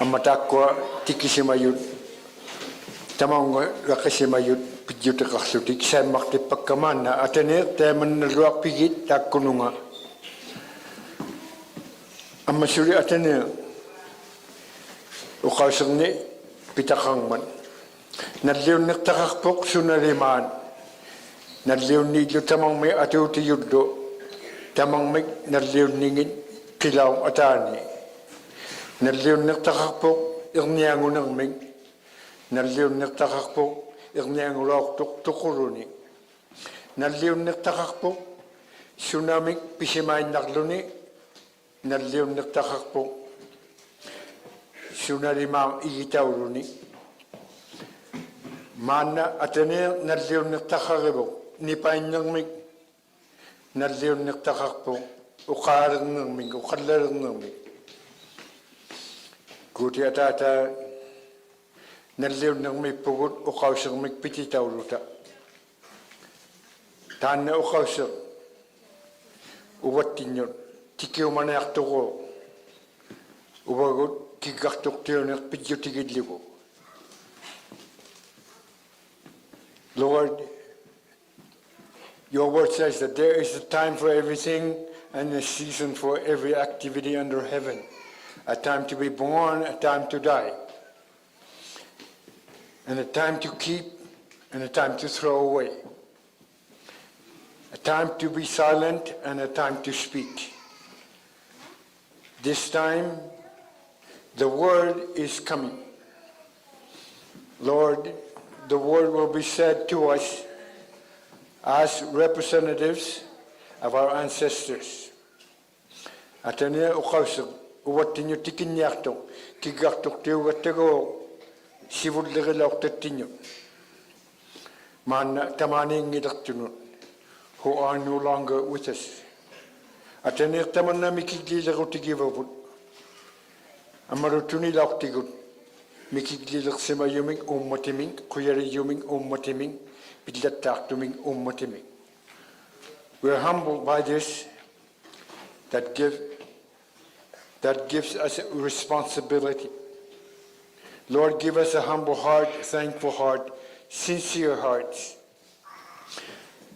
amatakwa tikisimayut tamang rakasimayut pijuta kaksutik sa makti pagkamana atenir teman naluak pigit takununga amasuri atenir ukasang ni pitakangman nadliw naktakakpok sunariman nadliw nidyo tamang may atuti yuddo tamang may nadliw ningin kilaw atani nadliw naktakakpok irniyango ng mig nadliw naktakakpok irniyango laok tukuruni nadliw naktakakpok sunamik pisimain nakluni nadliw naktakakpok sunarimang igitawruni mana atenir nadliw naktakakibok nipain ng mig nadliw naktakakpok ukarang ng mig ukalarang ng mig Kuti atata nadliw ng may pugut o kausang may pititaw luta. Tana o kausang uwat tinyon. Tikiw manayak to ko. Uwagot kigaktok tiyo na pityo tigidli ko. Lord, your word says that there is a time for everything and a season for every activity under heaven. A time to be born, a time to die, and a time to keep, and a time to throw away, a time to be silent, and a time to speak. This time, the word is coming. Lord, the word will be said to us as representatives of our ancestors. Atania ukawsag. Uwatinyo tikin yakto, kigaktok tiyo gatego, sivud legelok tatinyo. Man tamani ngidaktunun, who are no longer with us. Atenir taman na mikigli lako tigivabud. Amarutuni lak tigut, mikigli lak sema yuming ummatiming, kuyari yuming ummatiming, bidlat taktuming ummatiming. We are humbled by this, that gives us a responsibility. Lord, give us a humble heart, thankful heart, sincere hearts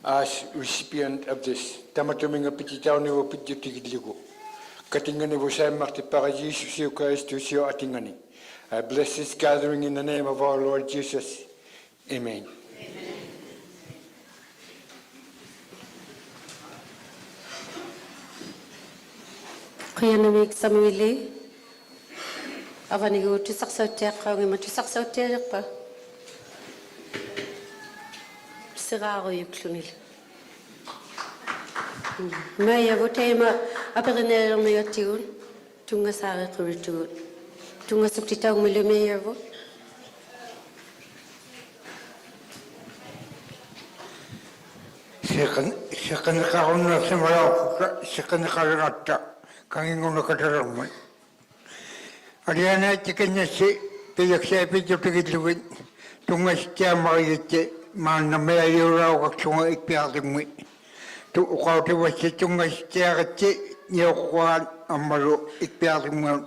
as recipient of this. Tamatuming apititaw ni wapitjutigidligo. Katingani wasay maktipa Jesus siyo Christ to siyo atingani. I bless this gathering in the name of our Lord Jesus. Amen. Kaya namig samili, avanigo tisak sa tiyak kau ngima tisak sa tiyak pa. Siraro yuklunil. Maya votema aperinero me yatiun, tunga sare kurituun, tunga subtitang mile me yavo. Sekan kauna semala sekan kalata. Kangingong nakataraman. Ariana chicken si piyaksa pijupigitluwin. Tungas siya makayite man na may ayuraw kaksunga ikpiyatimwi. Tukawti wasi tungas siya katsi niyokwan amaro ikpiyatimwi.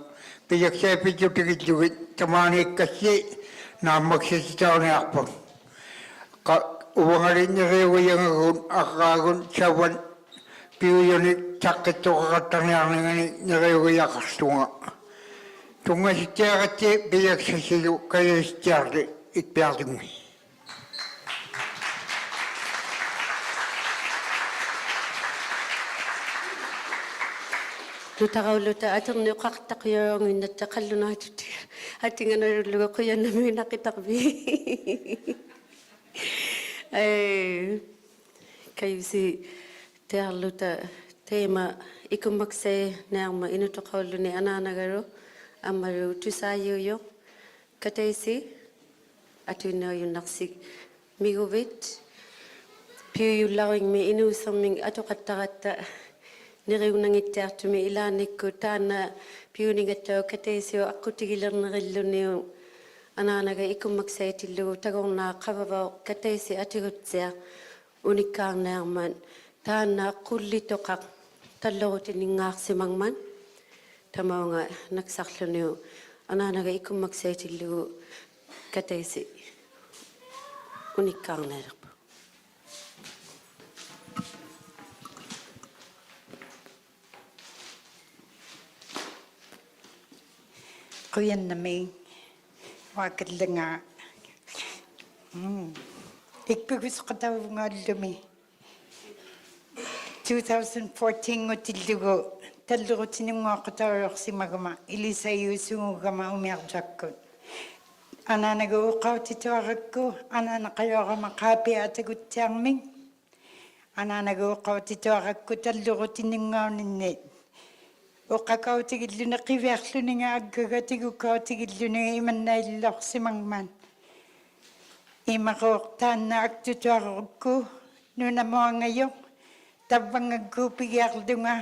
Piyaksa pijupigitluwin tamani kasi na magsisitaw ni akpang. Uwangarin niya rewa yung akagun sawan piuyoni sakit to kakatanyang nagayoy akastunga. Tunga si tiyakati biyak sa siyo kaya si tiyakati itpiyating. Lutakaw luta atang nukaktakyo ang inatakalo na ating anaruluga ko yan namin nakitakbi. Ay, kayo si Terluta tema ikumakse na ang mainutukaulo ni Anandasangaree amaru tusayo yo katesi atu na yung naksik migobit piyo yung lawing may inusang ming ato katakata niriw nang iterto may ilanik ko tana piyo ni gato katesi o ako tigilar na rilo niyo Anandasangaree ikumakse tilo tagong na kababaw katesi atirutsia unikang na man Tana kulito kak talo tiningak si mangman. Tamaw nga nagsaklo niyo Ananaga ikumakse tillu katesi unikkaarnerpa. Kuyanami wakadlanga ikpigus qatavungallumi 2014 ngotillugu tallurutinungoqataworsimagama ilisayuusungugama umiarjakkut ananaga uqautituarakku ananaqayorama qaapiaataguttiarming ananaga uqautituarakku tallurutinungauninnit uqakautigilluna qiviarluninga aggagatigukautigilluna imannaillorsimangman imaqoortaanna aktutuarukku nunamoangayo tavvangagguupigiarlunga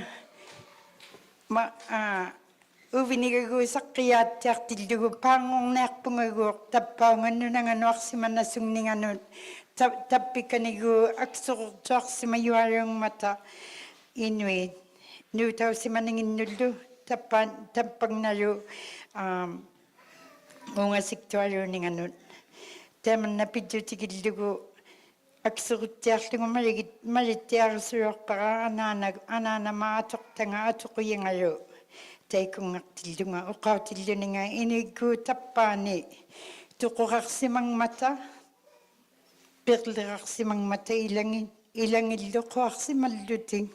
uvinigaguusaqqiyaattiartillugu paangorniarpungaguuq tappaungannunanganuarsimanasungninganut tappikanigu aksortuarsimayuarungmata Inuit nuutausimaninginnullu tappagnalu ungasiktualuuninganut tamanna piddutigillugu aksuruttiarlugu marittiarsuorpara anaanama atoqtanga atoquyingalu taikungartillunga uqautilluninga iniggu tappaani tuqurarsimangmata perlerarsimangmata ilangilluquarsimalluting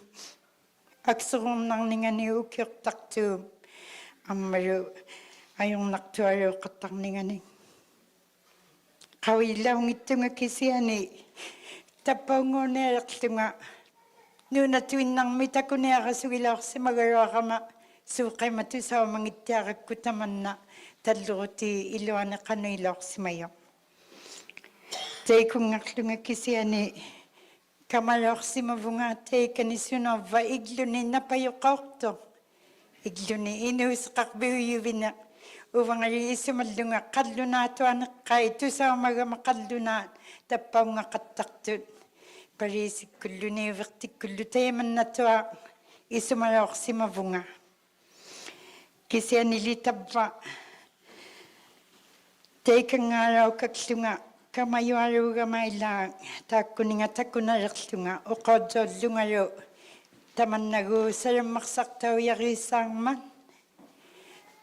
aksurumnarningani ukiortartuum ammalu ajornartualuuqattarningani qawillaungittunga kisiani tappaunguuneerlunga nuunatuinnarmi takuniarasugilaorsimagaluarama suuqimatusaumangittiarakku tamanna talluruti iluane qanuilaorsimayo taikungarlunga kisiani kamalorsimavunga teikanisunorva igluni napayuqaorto igluni inuusqarbiuyuvina uvangali isumallunga qallunaatuaneqqai tusaumagama qallunaat tappaungaqattartut parisikkulluniivertikkullu taimannatua isumalorsimavunga kisianili tavva teikangaalaukakklunga kamayualuugamaila taakkuninga takunalerlunga uqautsollungalu tamannagu salammarsartauyariissaarma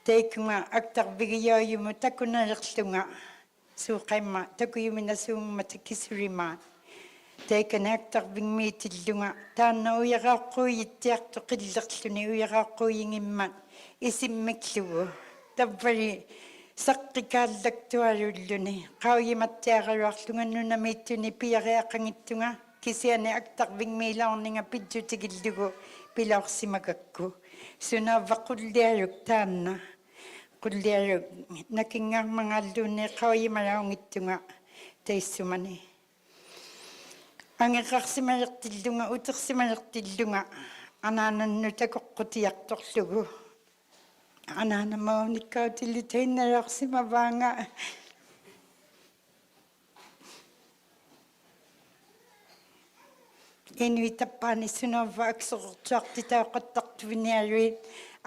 teikunga aktarvigiyaayumu takunalerlunga suuqaimma takuyuminasuungma takisurimaat teikani aktarvingmiitillunga taanna uyaraaqquuyittiartu qillerluni uyaraaqquuyingimmat isimmiklugu tavvari saqqikaallaktualulluni qauyimattiaraluarlungannunamiittuni piariaqangittunga kisiani aktarvingmiilaorninga pidjutigillugu pilaorsimagakku sunaavvaqullialuk taanna qullialuk nakingarmangalluunni qauyimalaungittunga taissumani angeqarsimalertillunga utersimalertillunga anaanannu takoqqutiartorlugu anaanamaunikkautili tainnalorsimavaanga Inuit tappaani sunorva aksorortuartitauqattartuvinialuin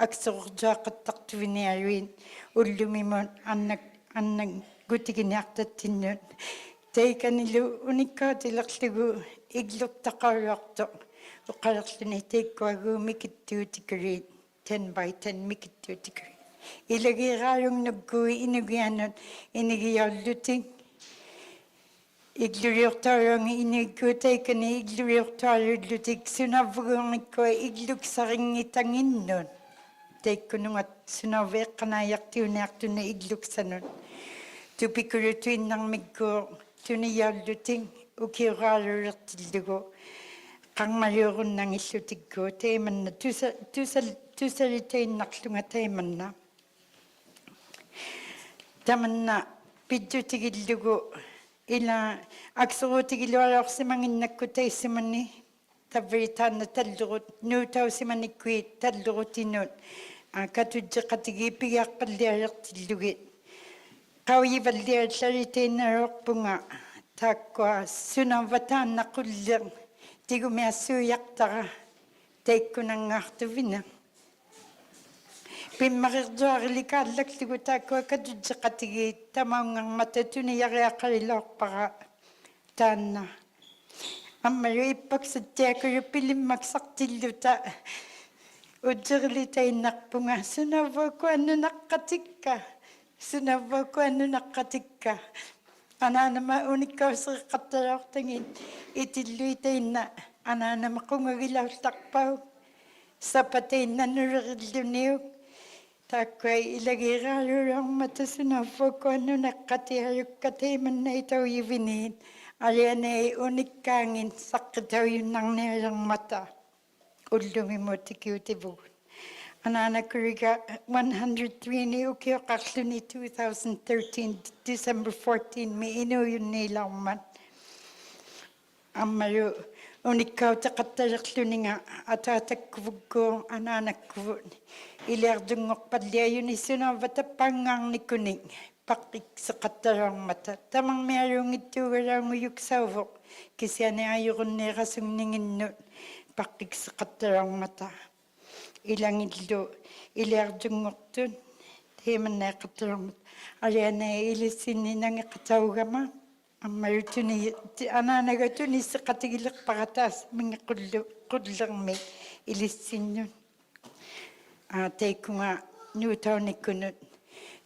aksorortuaqattartuvinialuin ullumimun annak gutiginiartattinnut teikanilu unikkautilerlugu iglurtaqaruarto uqalerluni teikkuagu mikittuutikuriit 10 by 10 mikittuutikuriit ilagiraalungnuggui inugianut inigiolluting igluriortaarungi inigguutaikani igluriortaarullutik sunavvugornikkua igluksaringitanginnut taikkunungat sunavveeqqanaajartiuniartuna igluksanut tupikulutuinnarmikkuo tuniyaulluting ukiuraalulertillugu qarmaliurunnangillutikku taimanna tusalitainnarlunga taimanna tamanna pidjutigillugu ila aksuruutigilualorsimanginnakku taissimani tavvitaanna tallurut nuutausimanikkuit tallurutinut katujjeqatigiipigiarpallialertillugit qauyivalliallalitainnarorpunga taakkua sunavataanna qulleq tigumiassuuyaqtara taikkunangaartuvina Pimmarirduariliqaallaklugu taakkua katutseqatigi tamaungarmatatuni yariaqarilorpaqa taanna. Ammayu ippaksattiakuyu pilimmaksartilluta uterilitainnarpunga sunavvaku annunaqqatikka anaanama unikkauseqqattaloortangin itilluitainna anaanama qungagilaullarpau sapatainnannulerilluniuk taakkuai ilagiiraaluuruarmata sunavvaku annunaqqatiajukkataimannaitaujiviniin alianei unikkaangin saqqitaujunarnialermata ullumimutikiutivugun Ananakuriga 103 ni ukioqarluni 2013 December 14 mi inuyunniilarman ammalu unikkautaqattalerluninga ataatakkuvukkuu ananakkuvut iliardungorpalliajuni sunavvatappangaarnikuning paqqikseqattaluarmata tamarmialuungittuugalaunguyuksauvoq kisianiajurunnierasunninginnut paqqikseqattaluarmata ilangillu iliardungortun teemanneeqattaluarmat alianei ilissinninangeqataugama аммалутуни анаанагатуни иссеқатигилерпаратаас мингеқуллерми илиссиннун тейкунга нуутауниккунут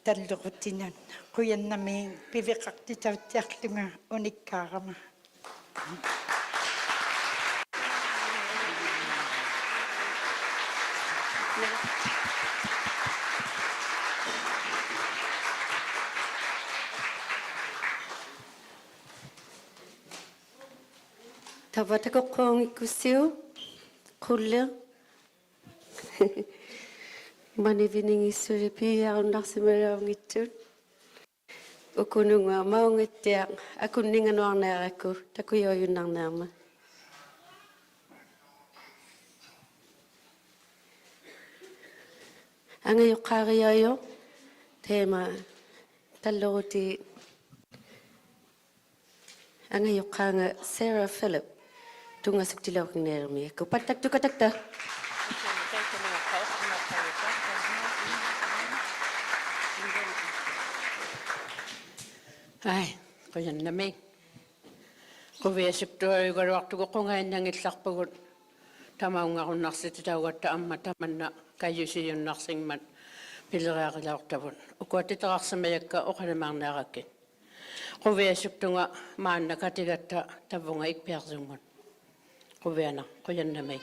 таллеқутинан қуяннами пивеқартитавтиарлунга униккаарама Tavatakoqoongikkussiu qulle maniviningissuuri piiarunarsimalaungittut ukununga maungittiaq akunninganuarneerakku takuyoyunnarnearma angayoqqaariyayo teema talloruti angayoqqaanga Sarah Phillip tungasuktilauqinneermi kupattaktukatakta ai qoyannami quviasuktuayugaluartugoqungaannangillarpugut tamaungarunnarsitataugatta amma tamanna kayusiyunnarsigmat pileriaqilaortavut ukuatiteqarsimayakka oqalamaarnearakkit quviasuktunga maanna katigatta tavunga ikpiarsungut quviana qoyannami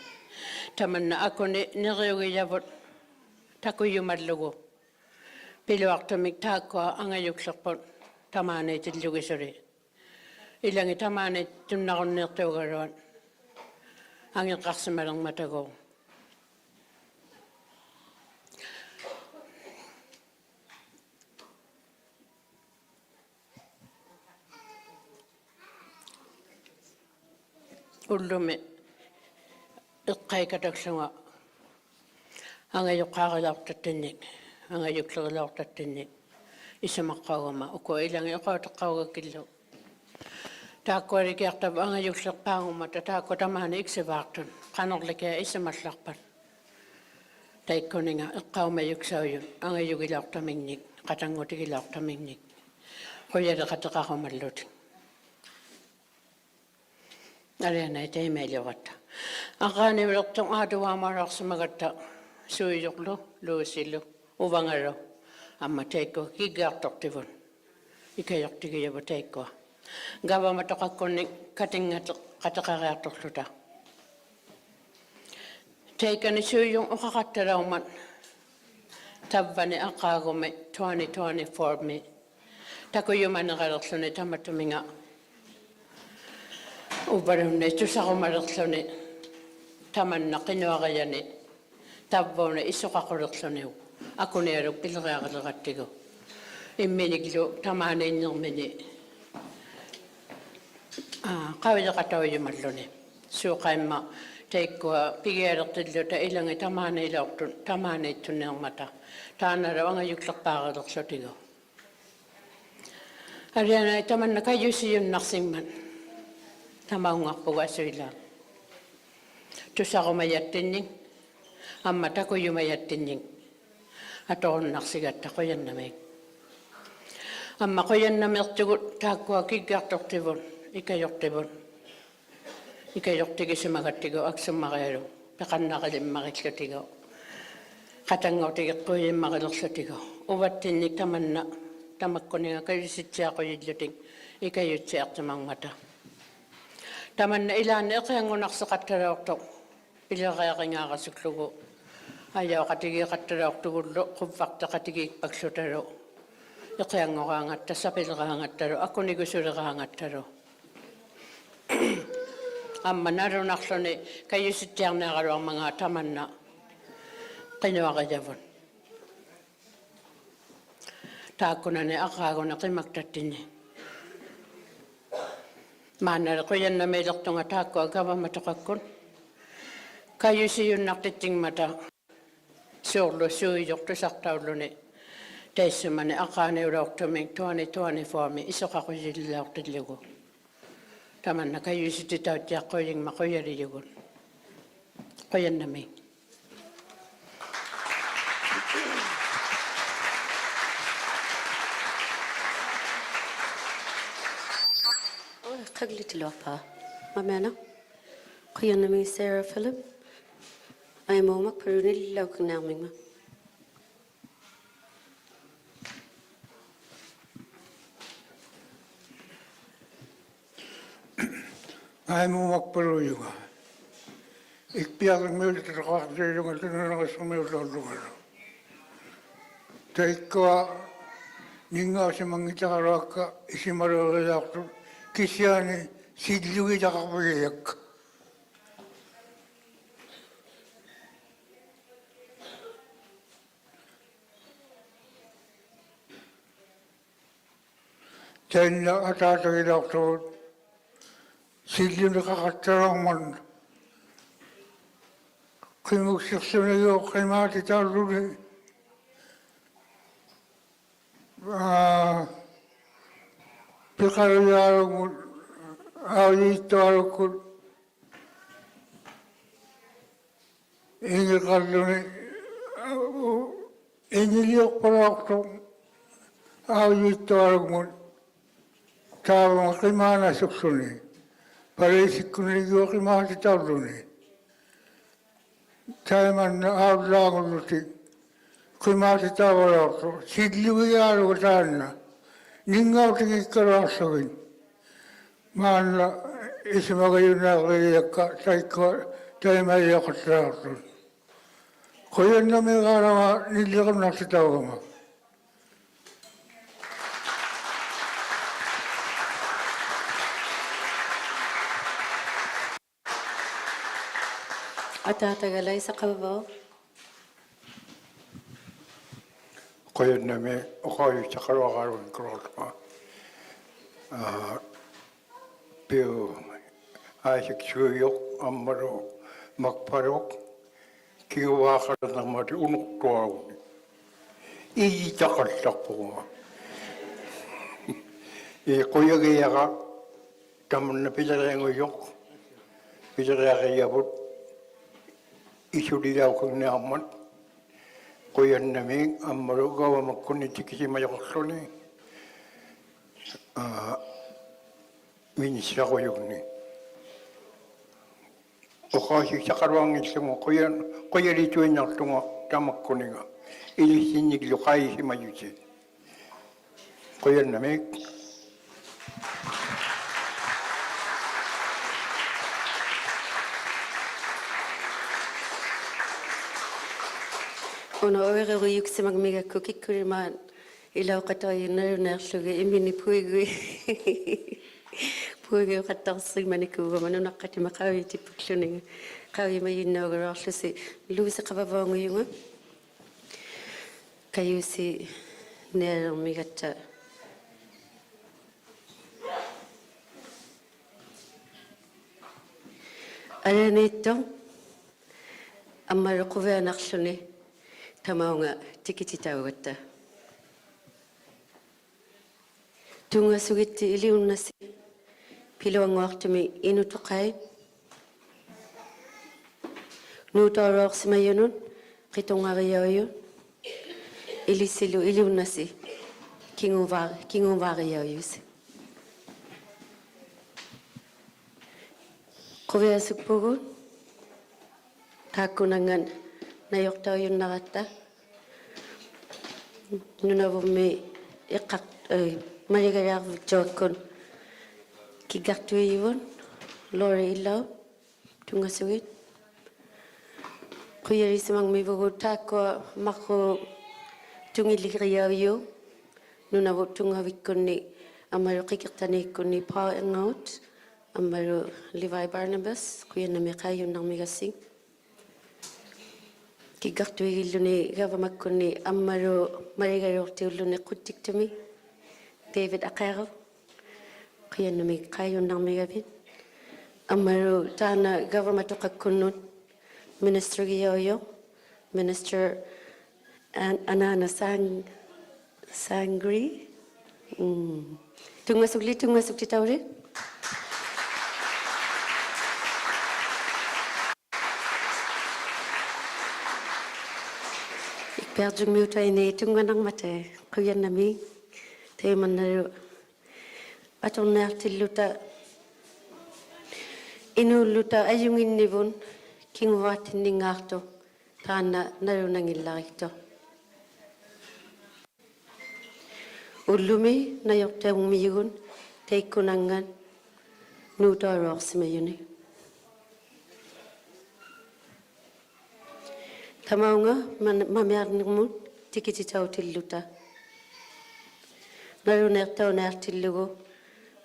tamanna akuni neriugiyavut takuyumallugu piluartumik taakkua angayuklerput tamaaniitillugisuri ilangi tamaaniit tunnarunniirtuugaruat angiqarsimalermatagu ullumi iqqaikataksanga angayuqqaarilaortattinnik angayuklerilaortattinnik isamaqqaugama uku ilangi oqautaqaugakillu taakkualikiartav angayullerpaangumata taakku tamaani iksivaartun qanorlikia isamallarpat taikkuninga eqqaumayuksaujun angayugilaortamingnik qatangutigilaortamingnik quyaleqateqarumallutik alianai taimailiugatta aqaaniulertum aatuvaamaararsimagatta suuyuqlu luusillu uvangalu amma teikku kigaartortivun ikajortigiyavu teikkua gavamatoqakkunni katingate qateqariartorluta teikani suuyung uqaqattalaumat tavvani aqaagumi 2024 mi takuyumaneqalerluni tamatuminga ubarunne tusaqumalerluni tamanna qinuaqayani tavvuuna isuqaqullerluniu akuniaruk pileriaqaleqattigu imminiklu tamaaniinnermini qavileqataujumalluni suuqaimma teikkua pigialertilluta ilangi tamaaniilaortun tamaaniittunneermata taanala angayuklerpaaqalerlutigu arianai tamanna kayusiyunnarsimman tamaungarpuga asuila tusaqumayattinning amma takuyumayattinning atorunarsigatta qoyannamik amma qoyannamertugut taakkua kiggartortivun ikajortigisimagattigi aksummarialu peqannaqalimmariklutigu qatanngortigeqquyimmarilerlutigu uvattinnik tamanna tamakkuniga kayusitsiaquyilluting ikayutsiartimangmata tamanna ilaanni eqiangunarseqattalaortoq pilerearingaarasuklugu ajaqatigiqattalaortugullu quvvartaqatigiikpaklutalu eqiangoraangatta sapileraangattalu akkunigusuleraangattalu amma narunarluni kayusitsiarneaqaluarmanga tamanna qinuaqijavun taakkunani aqaaguna qimaktattinni maannale quyannamiilertunga taakkua gavamatoqakkun kayusiyunnartittingmata suurlu suuyortusartaulluni taissumani aqaaniulaortumik 2024 isoqaqusillaaortillugu tamanna kayusititautiaqquyingma quyalijugun quyannami qaglitiluarpaa mamana quyannami Sarah Philip aimuumak parunillauqnaarmingma aimuumak paruyuga ikpiaqmiulitaqartiilunga tununaqassumiulluarlugala taikkua ningaasimanngitaqaruakka isimaluerilaartu kisiani sillugitaqarpugiakka tainna ataatagilaartugut silluniqaqattaraarman qimuksirsunigio qimaatitaallugi piqaruyaalugmut aayiittualukkut ingiqalluni ingiliorpalaortu aayiittualugmut taavama qimaanasuksuni pareisikkunigio qimaatitaalluni taimanna aallaangulluti qimaatitaavalaortu sillugiyaalugu taanna ningautigikkaraarlugin maanna isimagayunaaqiyakka taikkua taimaiaqattaraarlun quyannamigaarama nilliqimnartitaugama ataatagalaisaqavavao quyannami uqaayuttaqaluaqaluun kurortuma piu aaisiksuuyoq ammalu makpaluq kiguvaaqalanarmati unuqtuaguni iitaqallarpuga quyagiyaqa tamanna pilerianguyoq pileriaqiyavut isulilaukagnaarmat quyannamiik ammalu gavamakkuni tikisimajoqerluni ministraquyugni uqaasiksaqaluangillugu quyalituinartunga tamakkuniga ilisinniklu qaayisimayuti quyannamiik Ona oirerujuksimakmigakku kikkurimaan ilauqatoyinnaruneerlugi imini puigui qattarssigmanikkuugama nunaqqatima qaavitippukluniga qaavimayinnaugaraarlusi luusiqavavaanguyunga kayusi neermigatta alaniitto ammaruquvianarluni tamaunga tikititaugatta tunga sugitti iliunnasi piluanguartumi inutuqai nuutaoroorsimayunun qitungariauyun ilisilu ilunasi kinguvari yoyusi. Kovia supugun takunangan nayokta yun nakata nunavumi iqaq marigayak jokon kigartuiyun lori ilaw tungasuit kuyarisimang mibugu tako mako tungiligriyawyo nunavo tungavikkunni amaru kikirtani kunni pa engaut amaru Levi Barnabas kuyanami kayun nang migasing kigartuigilluni gavamakkunni amaru marigayortiulluni quttiktumi David Aqaro kuyanami kayun nang migavin amaru tana gavamatuqakkunnun Minister Giyoyo Minister Anandasangaree tungasuk titawri ikperjung miuta ini tunganang mate kuyanami temannaru atonnertilluta inulluta ayunginnivun kinguvatinningaartu taanna narunangillarikto ullumi nayortaummiigun teikkunangan nuutaruarsimayuni tamaunga mamiarnirmun tikititautilluta narunertaunaartillugu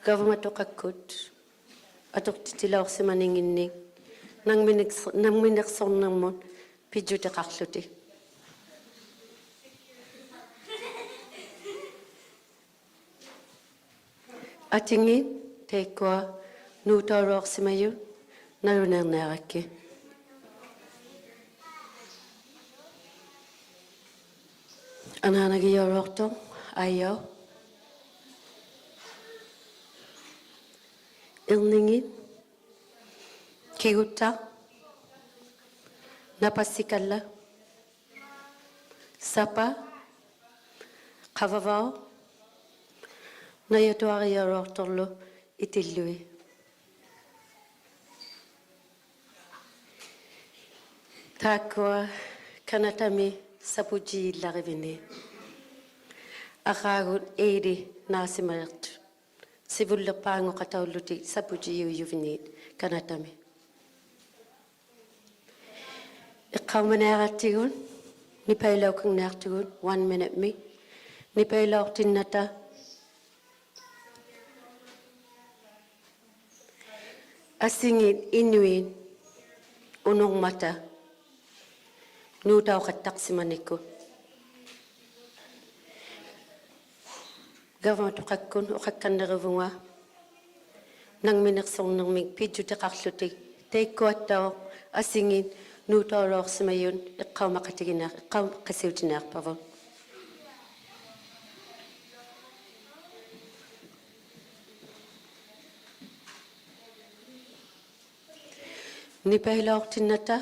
gavamatoqakkut atoqtitilaorsimaninginni nangminersornermun pijutaqarluti atingin teikkoa nuutauruarsimayu narunerneerakki ananagiyororto ayyo ilningin kigutta napassikalla sapa qavavao nayatuariyorortorlu itillui taakua kanatami sapuji illarivini aqaagut eedi naasimarirtu sivullerpaango qataulluti sapuji yuyuviniit kanatami iqqaumaneerattigun nipailaukangnaartugun 1 minute mi nipailaortinnata asingit inuin unongmata nuutauqattaqsimanikku gavamatuqakkun uqakkannerivunga nangminersornermik pijjutiqarlutik teikkuattao asingin nuutauruorsimayun iqqaumaqatigineaq iqqaumaqasiutinearpavo nipailaortinnata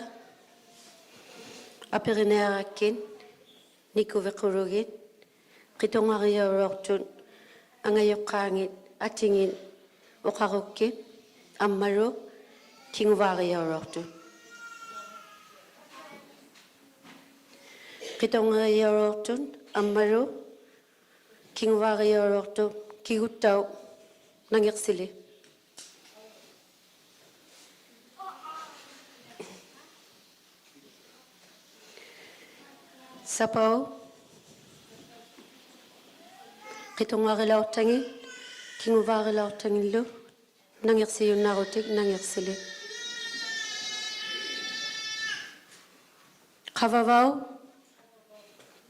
aperinearakkin nikuvequrugit qitongariorortun angayoqqaangit atingin uqarukkit ammaru kinguvariorortun qitongariorortun ammaru kinguvariorortun kiguttau nangersili sapau qitongarilaortangi kinguvarilaortangillu nangersiyunnarutik nangersili qavavau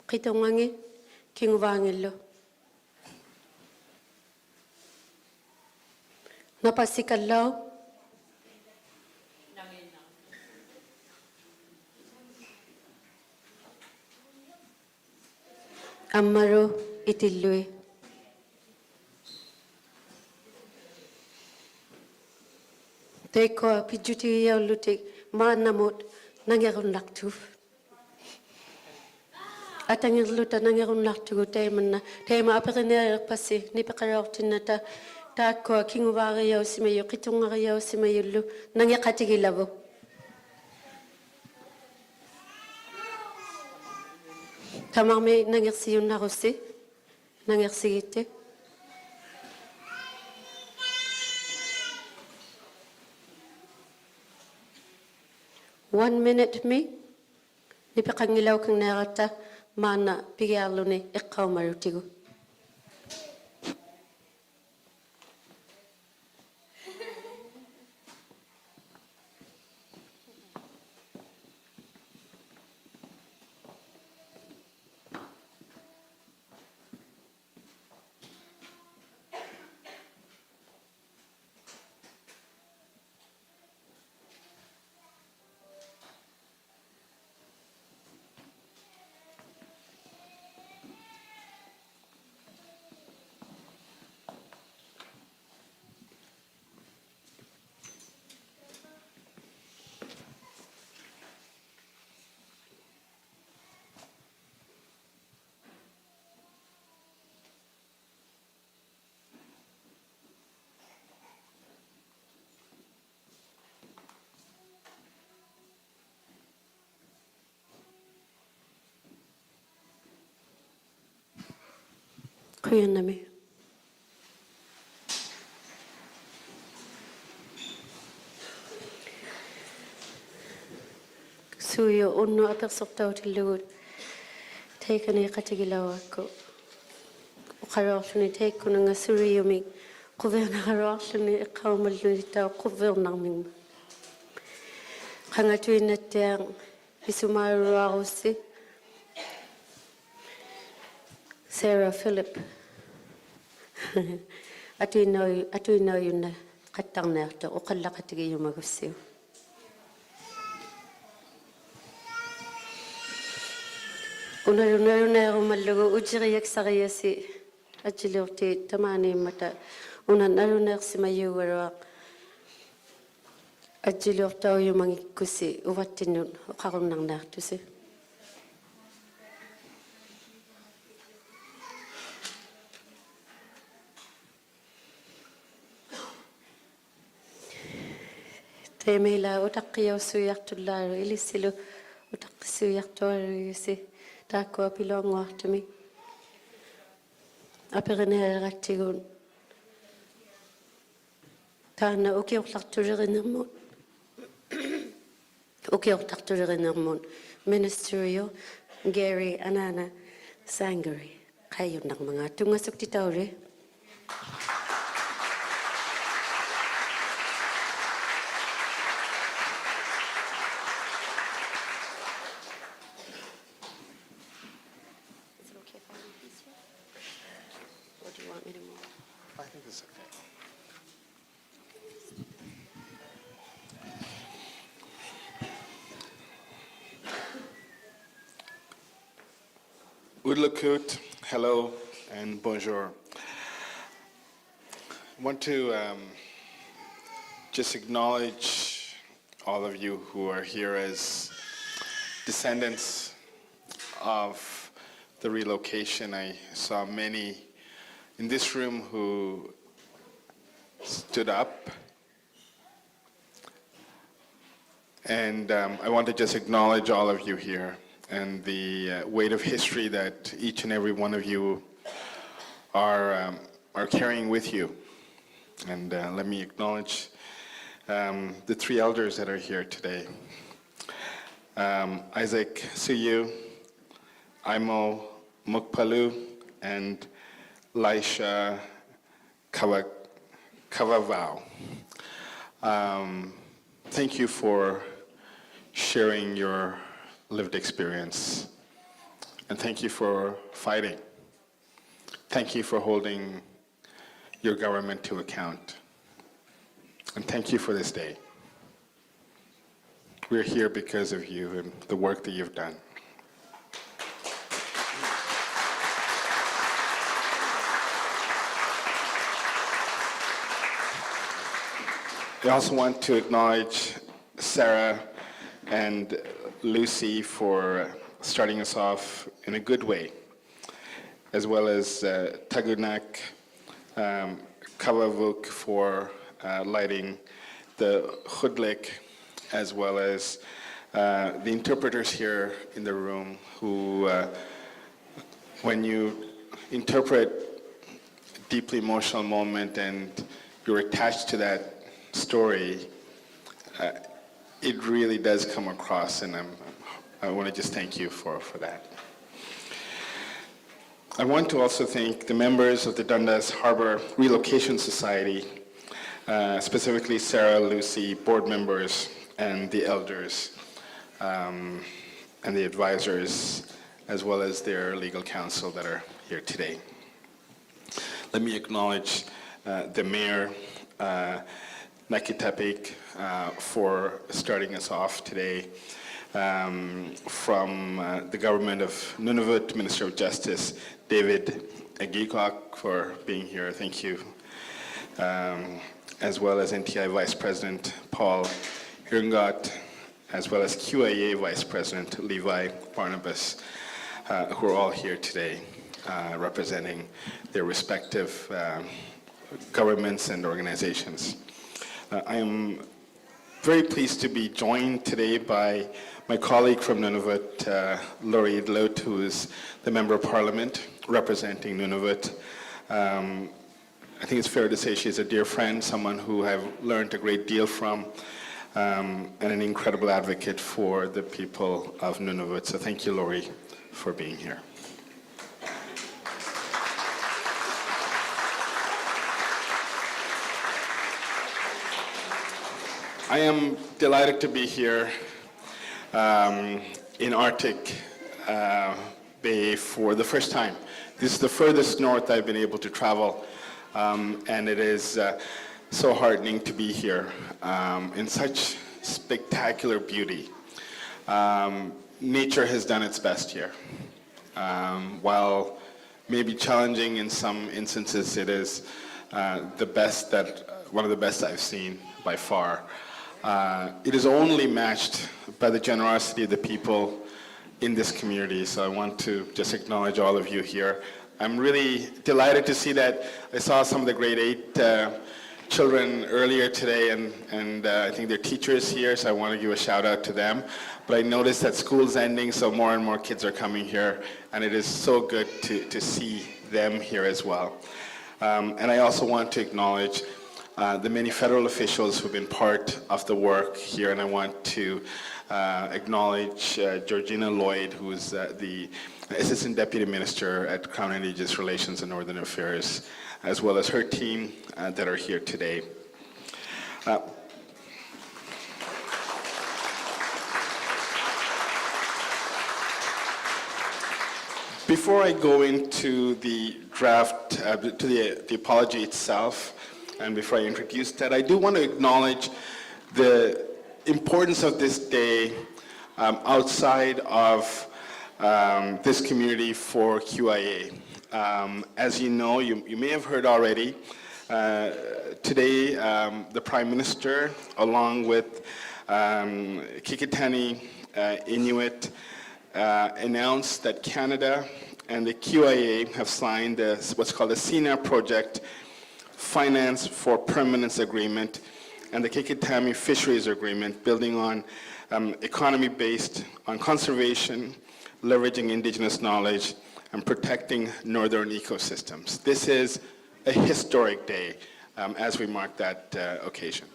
qitongangi kinguvaangillu napasikallau ammaru itillui teikkoa pijjutigiyaullutik maannamut nangerunnartuuf Atangirluta nangerunartugu teema aperineerpassi nipeqaroortinnata taakkua kinguvaariausimayu qitungariausimayullu nangeqatigilavu. Tamarmi nangersiyunnarussi nangersigitte. One minute me nipeqangilaukangneerata maana pigiarluni iqqaumarutigu. Kuyanami. Suyo unno apersortautillugut teikani qatigilawakku. Uqaroorluni teikkunanga suriyumi quvernaqaroorluni iqqaumalluni tau quvernarmingma. Qangatuinnattiang isumaruarussi Sarah Philip atuinnoyunna qattarnearta uqallaqatigiyumagussiu. Unaluneerumallugu ujiriyaksariasi ajiliurti tamaaniimmata unaluneersimayuugaruaq ajiliurtauyumangikkussi uvattinnun uqarunnarnaartusi. Teemila utaqqiyaussuyartullaaru ilissilu utaqqissuyartuaruusi taakkua piluanguartumi aperineerattigun taana ukiortartulerinermun Ministerio Gary Anandasangaree qayyunnarmanga tungassuktitauri. Udlakut, hello and bonjour. I want to just acknowledge all of you who are here as descendants of the relocation. I saw many in this room who stood up. And I want to just acknowledge all of you here and the weight of history that each and every one of you are carrying with you. And let me acknowledge the three elders that are here today. Isaac Suyu, Aimo Mukpalu, and Laisha Kavavau. Thank you for sharing your lived experience. And thank you for fighting. Thank you for holding your government to account. And thank you for this day. We're here because of you and the work that you've done. I also want to acknowledge Sarah and Lucy for starting us off in a good way, as well as Tagunak, Kavavuk for lighting the Khudlik, as well as the interpreters here in the room who, when you interpret a deeply emotional moment and you're attached to that story, it really does come across, and I want to just thank you for that. I want to also thank the members of the Dundas Harbour Relocation Society, specifically Sarah, Lucy, board members, and the elders, and the advisors, as well as their legal counsel that are here today. Let me acknowledge the mayor, Nakitapik, for starting us off today. From the government of Nunavut, Minister of Justice, David Agikok, for being here. Thank you. As well as NTI Vice President Paul Hirngot, as well as QIA Vice President Levi Barnabas, who are all here today representing their respective governments and organizations. I am very pleased to be joined today by my colleague from Nunavut, Laurie Idlout, who is the Member of Parliament representing Nunavut. I think it's fair to say she's a dear friend, someone who I've learned a great deal from, and an incredible advocate for the people of Nunavut. So thank you, Laurie, for being here. I am delighted to be here in Arctic Bay for the first time. This is the furthest north I've been able to travel, and it is so heartening to be here in such spectacular beauty. Nature has done its best here. While maybe challenging in some instances, it is one of the best I've seen by far. It is only matched by the generosity of the people in this community, so I want to just acknowledge all of you here. I'm really delighted to see that I saw some of the grade 8 children earlier today, and I think their teachers here, so I want to give a shout out to them. But I noticed that school's ending, so more and more kids are coming here, and it is so good to see them here as well. And I also want to acknowledge the many federal officials who've been part of the work here, and I want to acknowledge Georgina Lloyd, who is the Assistant Deputy Minister at Crown-Indigenous Relations and Northern Affairs, as well as her team that are here today. Before I go into the draft, to the apology itself, and before I introduce that, I do want to acknowledge the importance of this day outside of this community for QIA. As you know, you may have heard already, today the Prime Minister, along with Kikitani Inuit, announced that Canada and the QIA have signed what's called the CNAP project, Finance for Permanence Agreement, and the Kikitami Fisheries Agreement, building on economy based on conservation, leveraging Indigenous knowledge, and protecting northern ecosystems. This is a historic day as we mark that occasion.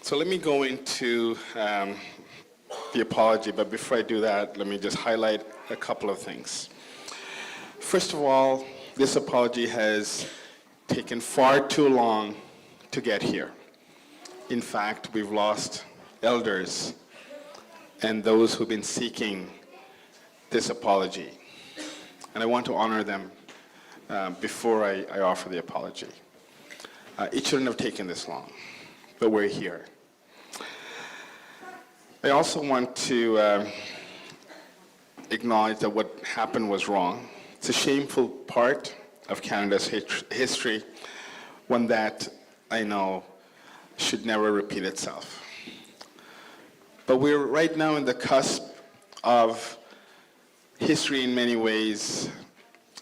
So let me go into the apology, but before I do that, let me just highlight a couple of things. First of all, this apology has taken far too long to get here. In fact, we've lost elders and those who've been seeking this apology. And I want to honor them before I offer the apology. It shouldn't have taken this long, but we're here. I also want to acknowledge that what happened was wrong. It's a shameful part of Canada's history, one that I know should never repeat itself. But we're right now in the cusp of history in many ways,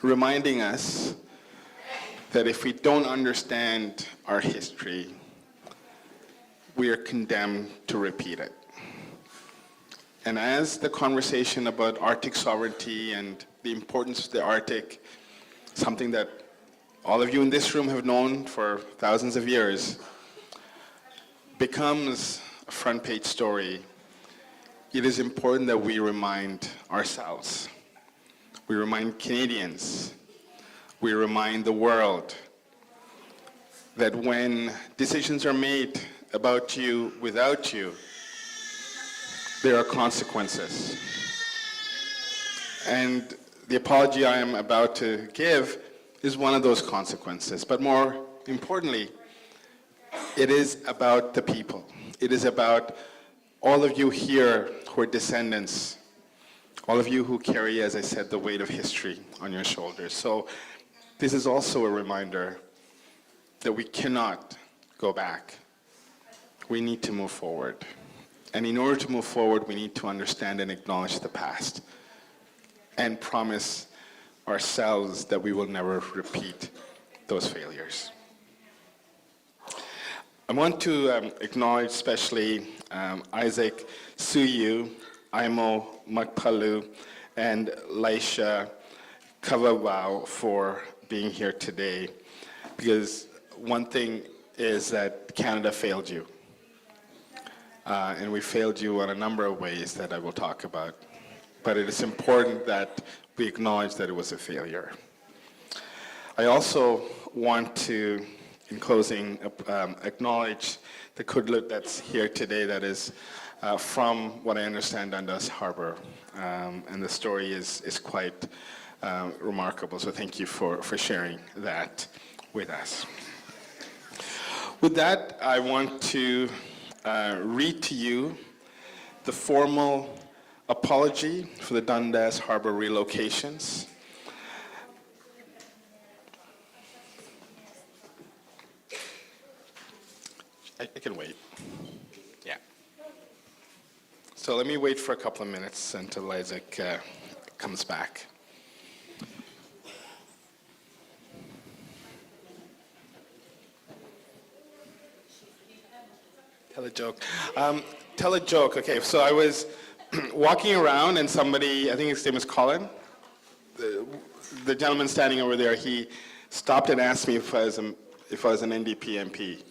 reminding us that if we don't understand our history, we are condemned to repeat it. And as the conversation about Arctic sovereignty and the importance of the Arctic, something that all of you in this room have known for thousands of years, becomes a front page story, it is important that we remind ourselves, we remind Canadians, we remind the world that when decisions are made about you, without you, there are consequences. And the apology I am about to give is one of those consequences. But more importantly, it is about the people. It is about all of you here who are descendants, all of you who carry, as I said, the weight of history on your shoulders. So this is also a reminder that we cannot go back. We need to move forward. And in order to move forward, we need to understand and acknowledge the past and promise ourselves that we will never repeat those failures. I want to acknowledge especially Isaac Suyu, Aimo Makpalu, and Laisha Kavawau for being here today, because one thing is that Canada failed you. And we failed you in a number of ways that I will talk about. But it is important that we acknowledge that it was a failure. I also want to, in closing, acknowledge the Kudlut that's here today that is from, what I understand, Dundas Harbour. And the story is quite remarkable, so thank you for sharing that with us. With that, I want to read to you the formal apology for the Dundas Harbour relocations. I can wait. Yeah. So let me wait for a couple of minutes until Isaac comes back. Tell a joke. Tell a joke. Okay, so I was walking around and somebody, I think his name is Colin, the gentleman standing over there, he stopped and asked me if I was an NDP MP.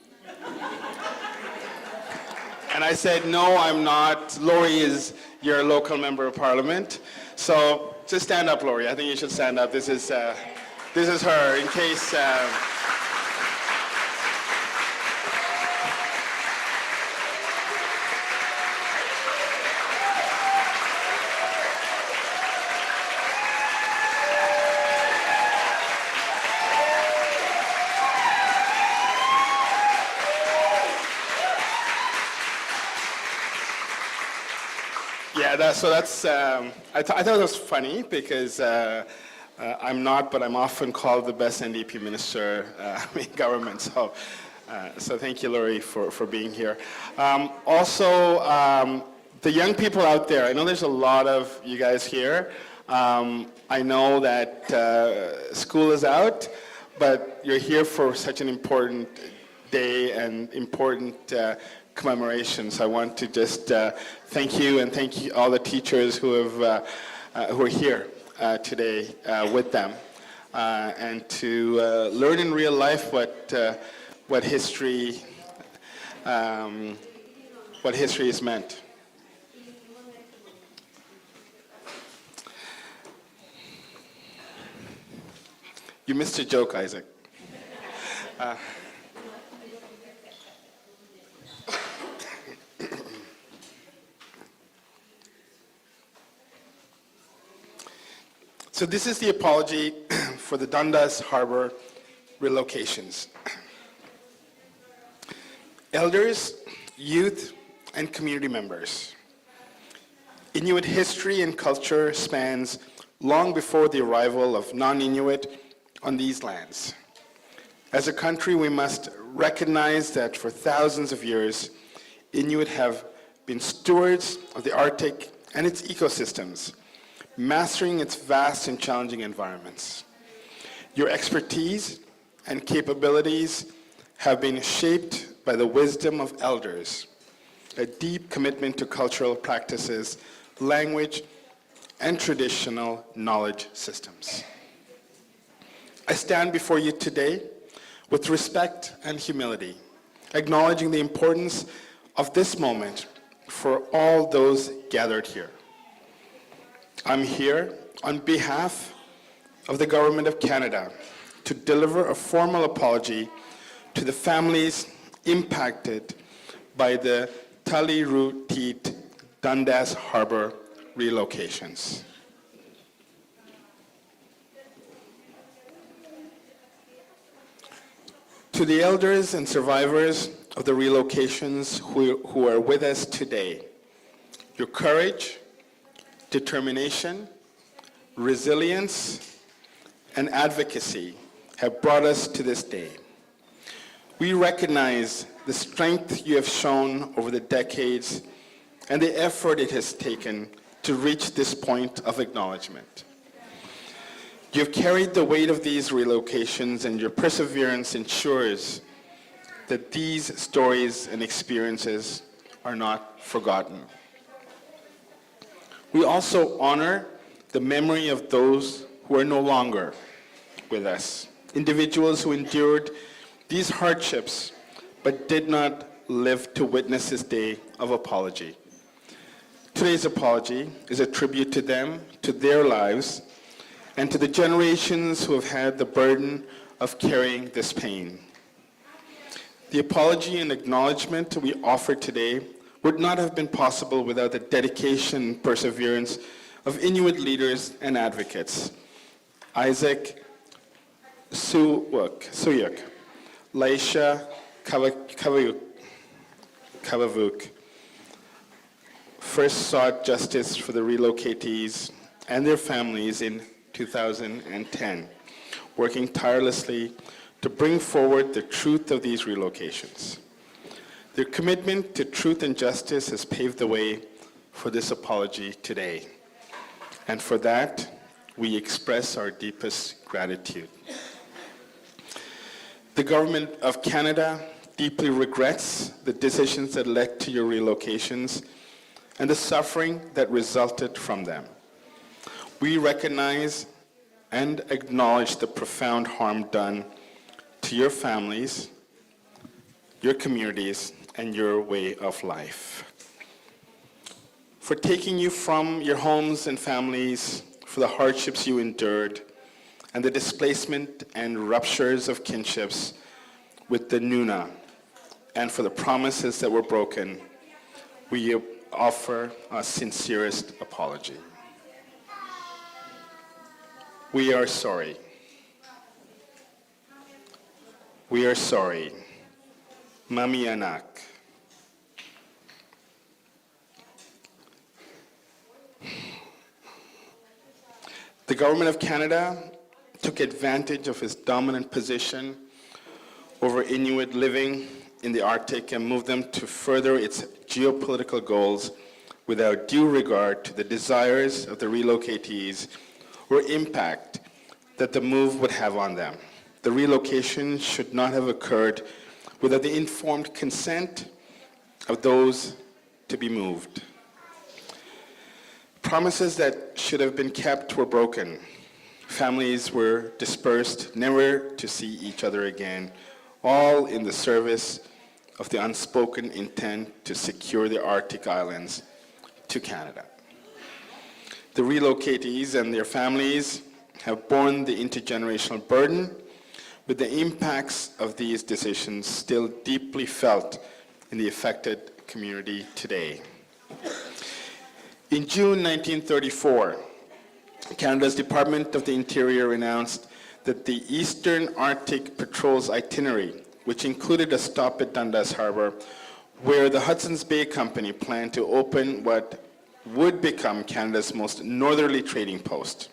And I said, no, I'm not. Laurie is your local member of parliament. So just stand up, Laurie. I think you should stand up. This is her, in case... Yeah, I thought it was funny because I'm not, but I'm often called the best NDP minister in government. So thank you, Laurie, for being here. Also, the young people out there, I know there's a lot of you guys here. I know that school is out, but you're here for such an important day and important commemoration. So I want to just thank you and thank you all the teachers who are here today with them, and to learn in real life what history is meant. You missed a joke, Isaac. So this is the apology for the Dundas Harbour relocations. Elders, youth, and community members, Inuit history and culture spans long before the arrival of non-Inuit on these lands. As a country, we must recognize that for thousands of years, Inuit have been stewards of the Arctic and its ecosystems, mastering its vast and challenging environments. Your expertise and capabilities have been shaped by the wisdom of elders, a deep commitment to cultural practices, language, and traditional knowledge systems. I stand before you today with respect and humility, acknowledging the importance of this moment for all those gathered here. I'm here on behalf of the Government of Canada to deliver a formal apology to the families impacted by the Tali-Rutit Dundas Harbour relocations. To the elders and survivors of the relocations who are with us today, your courage, determination, resilience, and advocacy have brought us to this day. We recognize the strength you have shown over the decades and the effort it has taken to reach this point of acknowledgement. You have carried the weight of these relocations, and your perseverance ensures that these stories and experiences are not forgotten. We also honor the memory of those who are no longer with us, individuals who endured these hardships but did not live to witness this day of apology. Today's apology is a tribute to them, to their lives, and to the generations who have had the burden of carrying this pain. The apology and acknowledgement we offer today would not have been possible without the dedication and perseverance of Inuit leaders and advocates. Isaac Suyuk, Laisha Kavavuk first sought justice for the relocatees and their families in 2010, working tirelessly to bring forward the truth of these relocations. Their commitment to truth and justice has paved the way for this apology today. And for that, we express our deepest gratitude. The Government of Canada deeply regrets the decisions that led to your relocations and the suffering that resulted from them. We recognize and acknowledge the profound harm done to your families, your communities, and your way of life. For taking you from your homes and families, for the hardships you endured, and the displacement and ruptures of kinships with the Nuna, and for the promises that were broken, we offer our sincerest apology. We are sorry. We are sorry. Mami anak. The Government of Canada took advantage of its dominant position over Inuit living in the Arctic and moved them to further its geopolitical goals without due regard to the desires of the relocatees or impact that the move would have on them. The relocation should not have occurred without the informed consent of those to be moved. Promises that should have been kept were broken. Families were dispersed, never to see each other again, all in the service of the unspoken intent to secure the Arctic islands to Canada. The relocatees and their families have borne the intergenerational burden, with the impacts of these decisions still deeply felt in the affected community today. In June 1934, Canada's Department of the Interior announced that the Eastern Arctic Patrol's itinerary, which included a stop at Dundas Harbour, where the Hudson's Bay Company planned to open what would become Canada's most northerly trading post,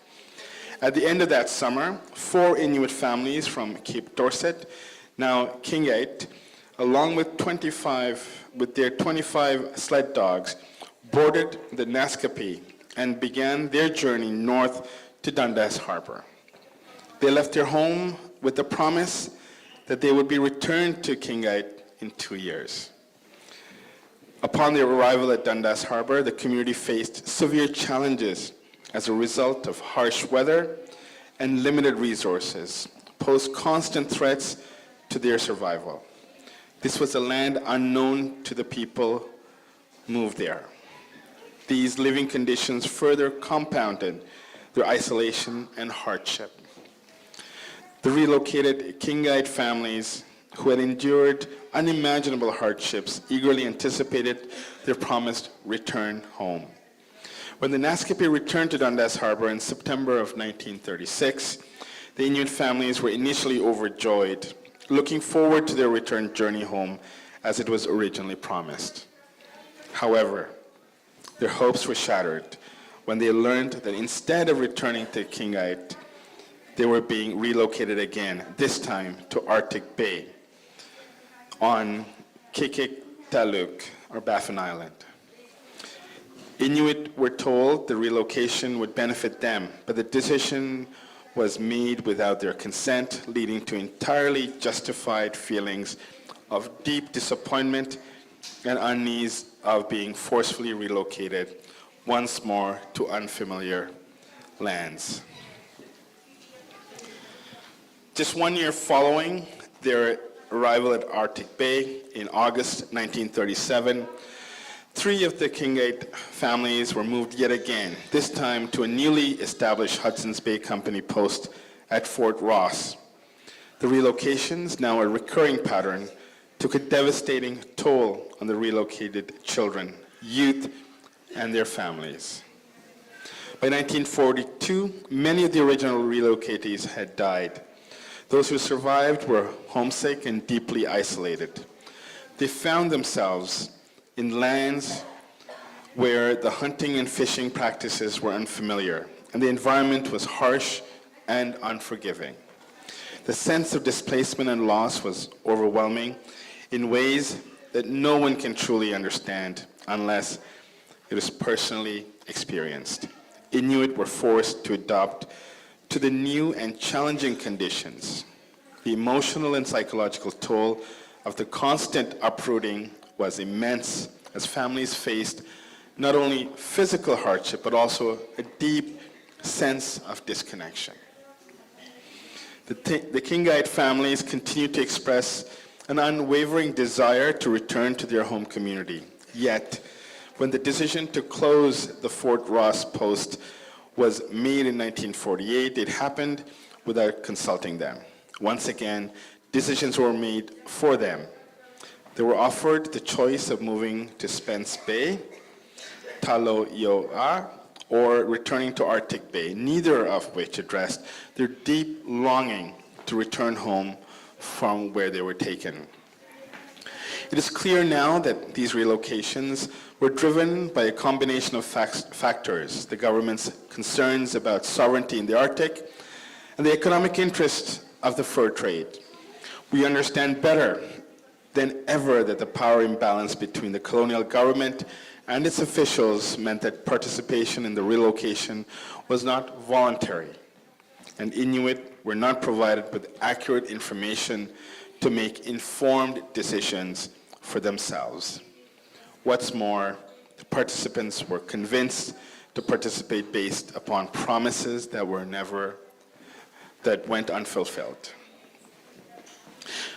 At the end of that summer, 4 Inuit families from Cape Dorset, now Kingite, along with their 25 sled dogs, boarded the Naskapi and began their journey north to Dundas Harbour. They left their home with the promise that they would be returned to Kingite in 2 years. Upon their arrival at Dundas Harbour, the community faced severe challenges as a result of harsh weather and limited resources, posed constant threats to their survival. This was a land unknown to the people moved there. These living conditions further compounded their isolation and hardship. The relocated Kingite families who had endured unimaginable hardships eagerly anticipated their promised return home. When the Naskapi returned to Dundas Harbour in September of 1936, the Inuit families were initially overjoyed, looking forward to their return journey home as it was originally promised. However, their hopes were shattered when they learned that instead of returning to Kingite, they were being relocated again, this time to Arctic Bay on Kikik-Taluk, or Baffin Island. Inuit were told the relocation would benefit them, but the decision was made without their consent, leading to entirely justified feelings of deep disappointment and unease of being forcefully relocated once more to unfamiliar lands. Just 1 year following their arrival at Arctic Bay in August 1937, 3 of the Kingite families were moved yet again, this time to a newly established Hudson's Bay Company post at Fort Ross. The relocations, now a recurring pattern, took a devastating toll on the relocated children, youth, and their families. By 1942, many of the original relocatees had died. Those who survived were homesick and deeply isolated. They found themselves in lands where the hunting and fishing practices were unfamiliar, and the environment was harsh and unforgiving. The sense of displacement and loss was overwhelming in ways that no one can truly understand unless it is personally experienced. Inuit were forced to adapt to the new and challenging conditions. The emotional and psychological toll of the constant uprooting was immense as families faced not only physical hardship, but also a deep sense of disconnection. The Kingite families continued to express an unwavering desire to return to their home community. Yet, when the decision to close the Fort Ross post was made in 1948, it happened without consulting them. Once again, decisions were made for them. They were offered the choice of moving to Spence Bay, Taloioa, or returning to Arctic Bay, neither of which addressed their deep longing to return home from where they were taken. It is clear now that these relocations were driven by a combination of factors: the government's concerns about sovereignty in the Arctic and the economic interests of the fur trade. We understand better than ever that the power imbalance between the colonial government and its officials meant that participation in the relocation was not voluntary, and Inuit were not provided with accurate information to make informed decisions for themselves. What's more, the participants were convinced to participate based upon promises that went unfulfilled.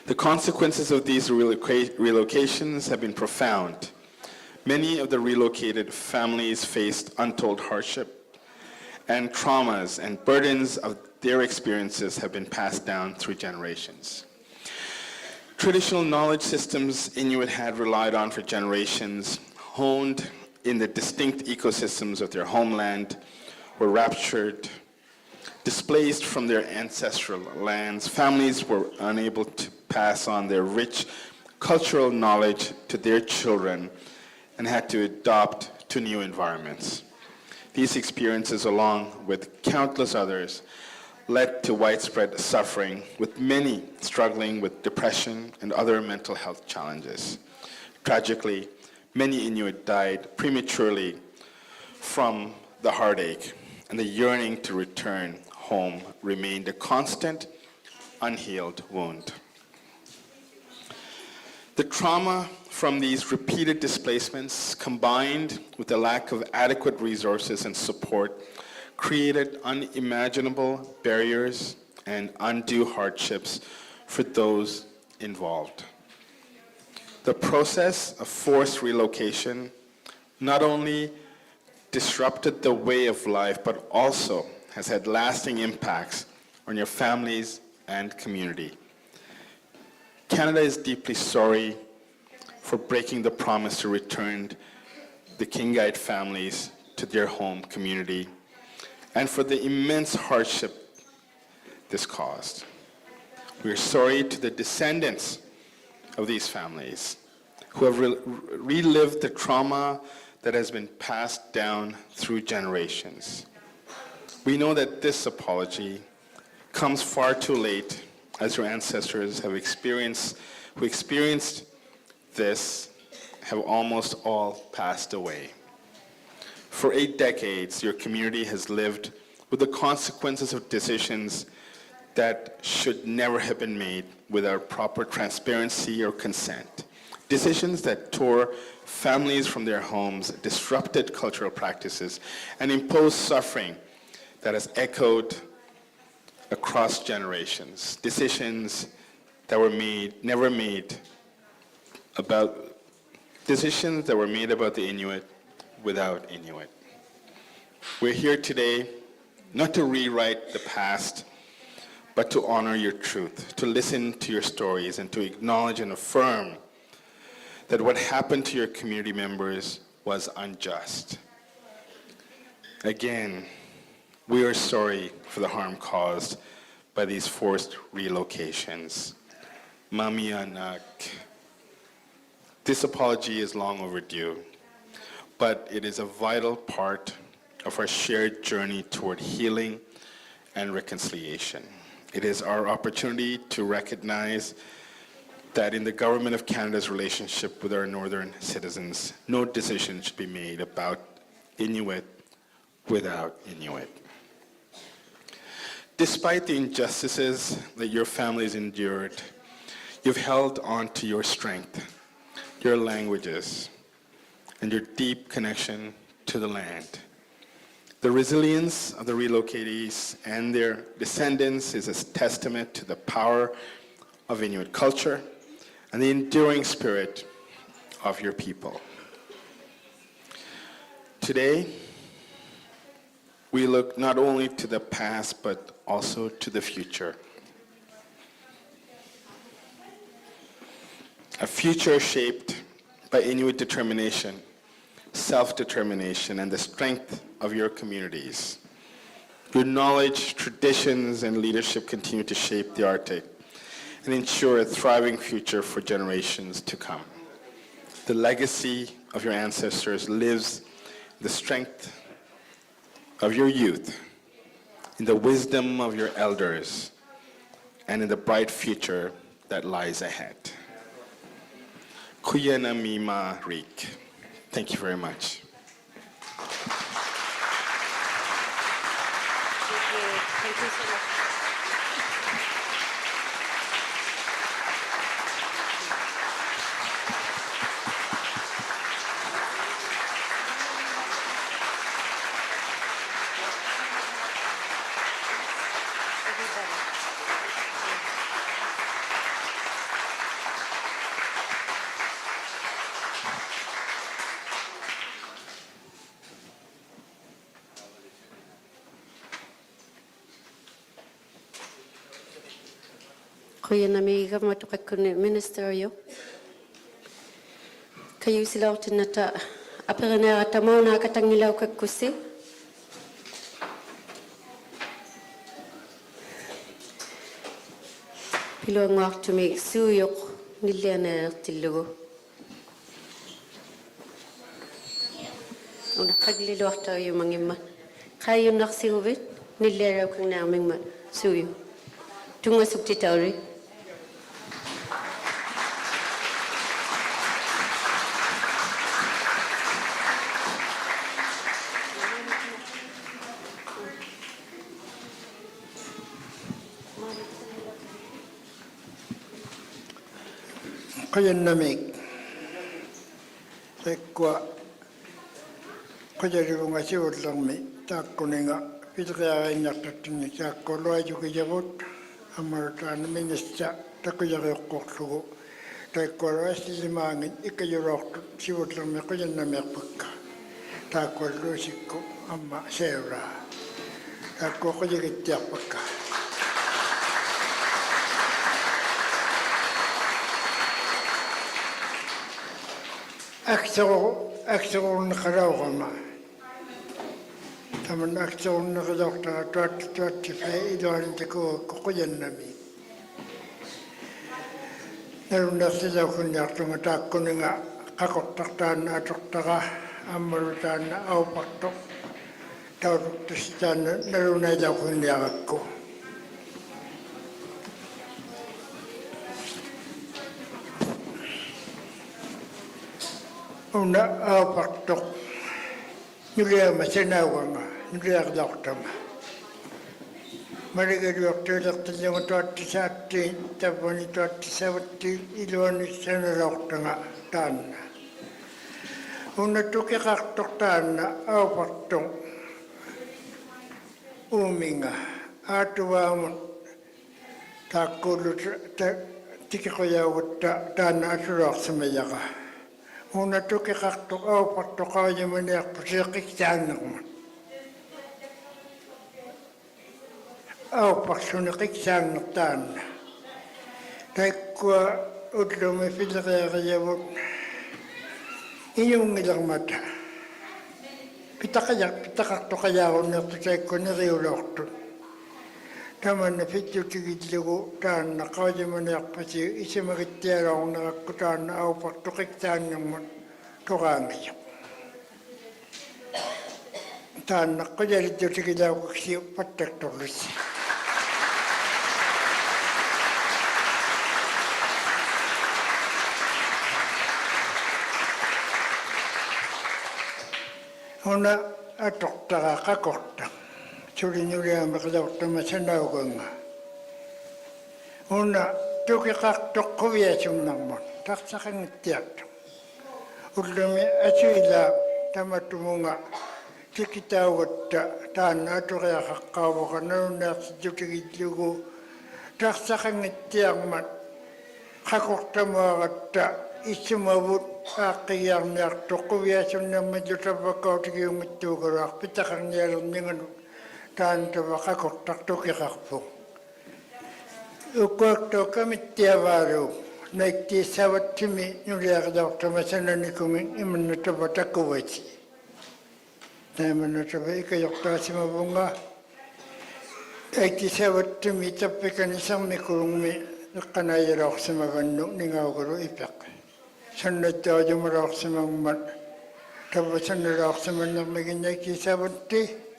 The consequences of these relocations have been profound. Many of the relocated families faced untold hardship, and traumas and burdens of their experiences have been passed down through generations. Traditional knowledge systems Inuit had relied on for generations, honed in the distinct ecosystems of their homeland, were raptured, displaced from their ancestral lands. Families were unable to pass on their rich cultural knowledge to their children and had to adopt to new environments. These experiences, along with countless others, led to widespread suffering, with many struggling with depression and other mental health challenges. Tragically, many Inuit died prematurely from the heartache, and the yearning to return home remained a constant, unhealed wound. The trauma from these repeated displacements, combined with the lack of adequate resources and support, created unimaginable barriers and undue hardships for those involved. The process of forced relocation not only disrupted the way of life, but also has had lasting impacts on your families and community. Canada is deeply sorry for breaking the promise to return the Kingite families to their home community and for the immense hardship this caused. We are sorry to the descendants of these families who have relived the trauma that has been passed down through generations. We know that this apology comes far too late, as your ancestors who experienced this have almost all passed away. For 8 decades, your community has lived with the consequences of decisions that should never have been made without proper transparency or consent. Decisions that tore families from their homes, disrupted cultural practices, and imposed suffering that has echoed across generations. Decisions that were never made about the Inuit without Inuit. We're here today not to rewrite the past, but to honor your truth, to listen to your stories, and to acknowledge and affirm that what happened to your community members was unjust. Again, we are sorry for the harm caused by these forced relocations. Mamianak. This apology is long overdue, but it is a vital part of our shared journey toward healing and reconciliation. It is our opportunity to recognize that in the Government of Canada's relationship with our northern citizens, no decision should be made about Inuit without Inuit. Despite the injustices that your families endured, you've held on to your strength, your languages, and your deep connection to the land. The resilience of the relocatees and their descendants is a testament to the power of Inuit culture and the enduring spirit of your people. Today, we look not only to the past, but also to the future. A future shaped by Inuit determination, self-determination, and the strength of your communities. Your knowledge, traditions, and leadership continue to shape the Arctic and ensure a thriving future for generations to come. The legacy of your ancestors lives in the strength of your youth, in the wisdom of your elders, and in the bright future that lies ahead. Kuyana Mima Rik. Thank you very much. Thank you so much. Kuya namiga matukakune ministerio. Kayu silaw tinata apirana tamaw na katangilaw kakusi. Pilo ngak tumi suyok niliana tilugo. Una kagliluarta yu mangimma. Kayu naksiuvit nilera kung naming ma suyo. Tunga suktitauri. Kaya namig. Sekwa kaya rin nga siwot lang mi. Tako ni nga pilkaya nyaktatin ni sako loa juga jabot. Amaratan minista tako yari koksugo. Tako loa sisimangin ikayurok siwot lang mi kaya namig pagka. Tako lusiko ama sera. Tako kaya gitiyak pagka. أكثر نخلوهما تمن أكثر نخلوهما توت فائدة أن تكون كقيا النبي نرو نخلو كن يقتم تاكونا كقطتان أتقطغا أمرتان أو بطق تورك تستان نرو نجو كن يغكو Una apatok nulia masena wanga nulia doktama mereka doktor yang tuat sati tapani tuat sabti iloni sana doktanga tanna una tuke kaktok tanna apatok uminga atuamun takulu tikikoyawut tanna asurok semayaka Una tuke kaktok au patok au jemanek pusik jangan. Au paksunik jangan tan. Takwa udlome filter jabut. Inyong ilang mata. Pitakajak kaktok nak pusik kone riulok. Taman na fitju tigidlugo tan na kaje manak pasi isi magitiarong na kutan na au paktukik tan ng turangi. Tan na kaje fitju tigidlago kasi patak tulus. Una atok taka kakokta. Suri nyuria makadokta masandaw ko nga. Una, tuki kaktok kuya sumnangmon. Taksakang tiyak. Ulumi asuila tamatumunga. Tikitawat taan aturaya kakawa ka narunak si jutigidlugo. Taksakang tiyak man. Kakokta mga isumabot akiyang niyak to kuya sumnangmon jutabakaw tigiyong itugarak. Pitakang niyalang ningan Tan tabaka kotak toke kakpo. Ukak toka mitia baru. Naik ti sawat timi nuliak dokter masana nikungin iman tabata kuwaci. Naik tabata ikayok tasi mabunga. Naik ti sawat timi tapi kan isang mikulung mi kanayarok sa magandong ningaw karo ipak. Sanad tayo jumarok sa magmat. Tapos sanarok sa manang maging naik ti sawat ti.